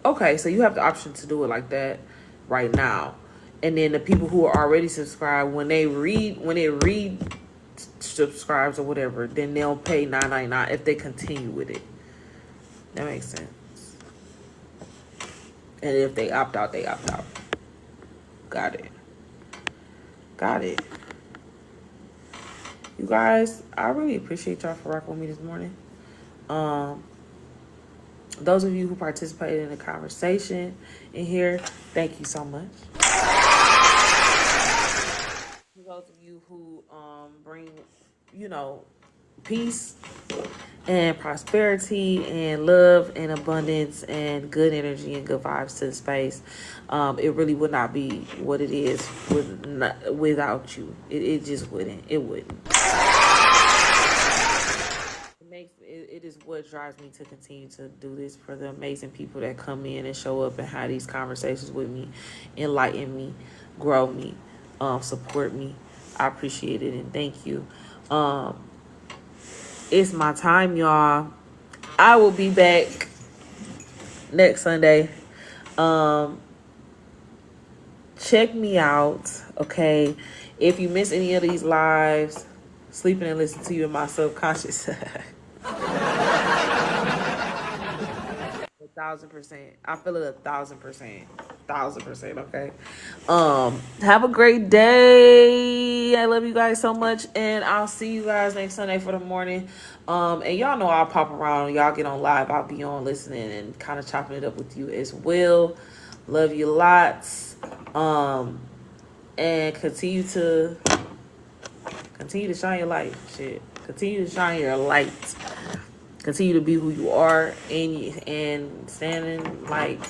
okay, so you have the option to do it like that right now. And then the people who are already subscribed, when it subscribes or whatever, then they'll pay $9.99 if they continue with it. That makes sense. And if they opt out, they opt out. Got it. Got it. You guys, I really appreciate y'all for rocking with me this morning. Those of you who participated in the conversation in here, thank you so much. Those of you who bring, peace and prosperity and love and abundance and good energy and good vibes to the space. It really would not be what it is without you. It just wouldn't. It wouldn't. It is what drives me to continue to do this, for the amazing people that come in and show up and have these conversations with me, enlighten me, grow me, support me. I appreciate it and thank you. It's my time, y'all. I will be back next Sunday. Check me out, okay? If you miss any of these lives, sleeping and listening to you in my subconscious. 1,000%. I feel it 1,000%. 1,000%, okay? Have a great day. I love you guys so much, and I'll see you guys next Sunday for the morning. And y'all know I'll pop around. Y'all get on live. I'll be on listening and kind of chopping it up with you as well. Love you lots. And continue to shine your light. Shit. Continue to shine your light. Continue to be who you are and standing, like,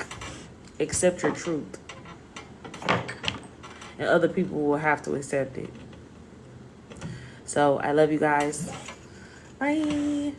accept your truth. And other people will have to accept it. So I love you guys. Bye.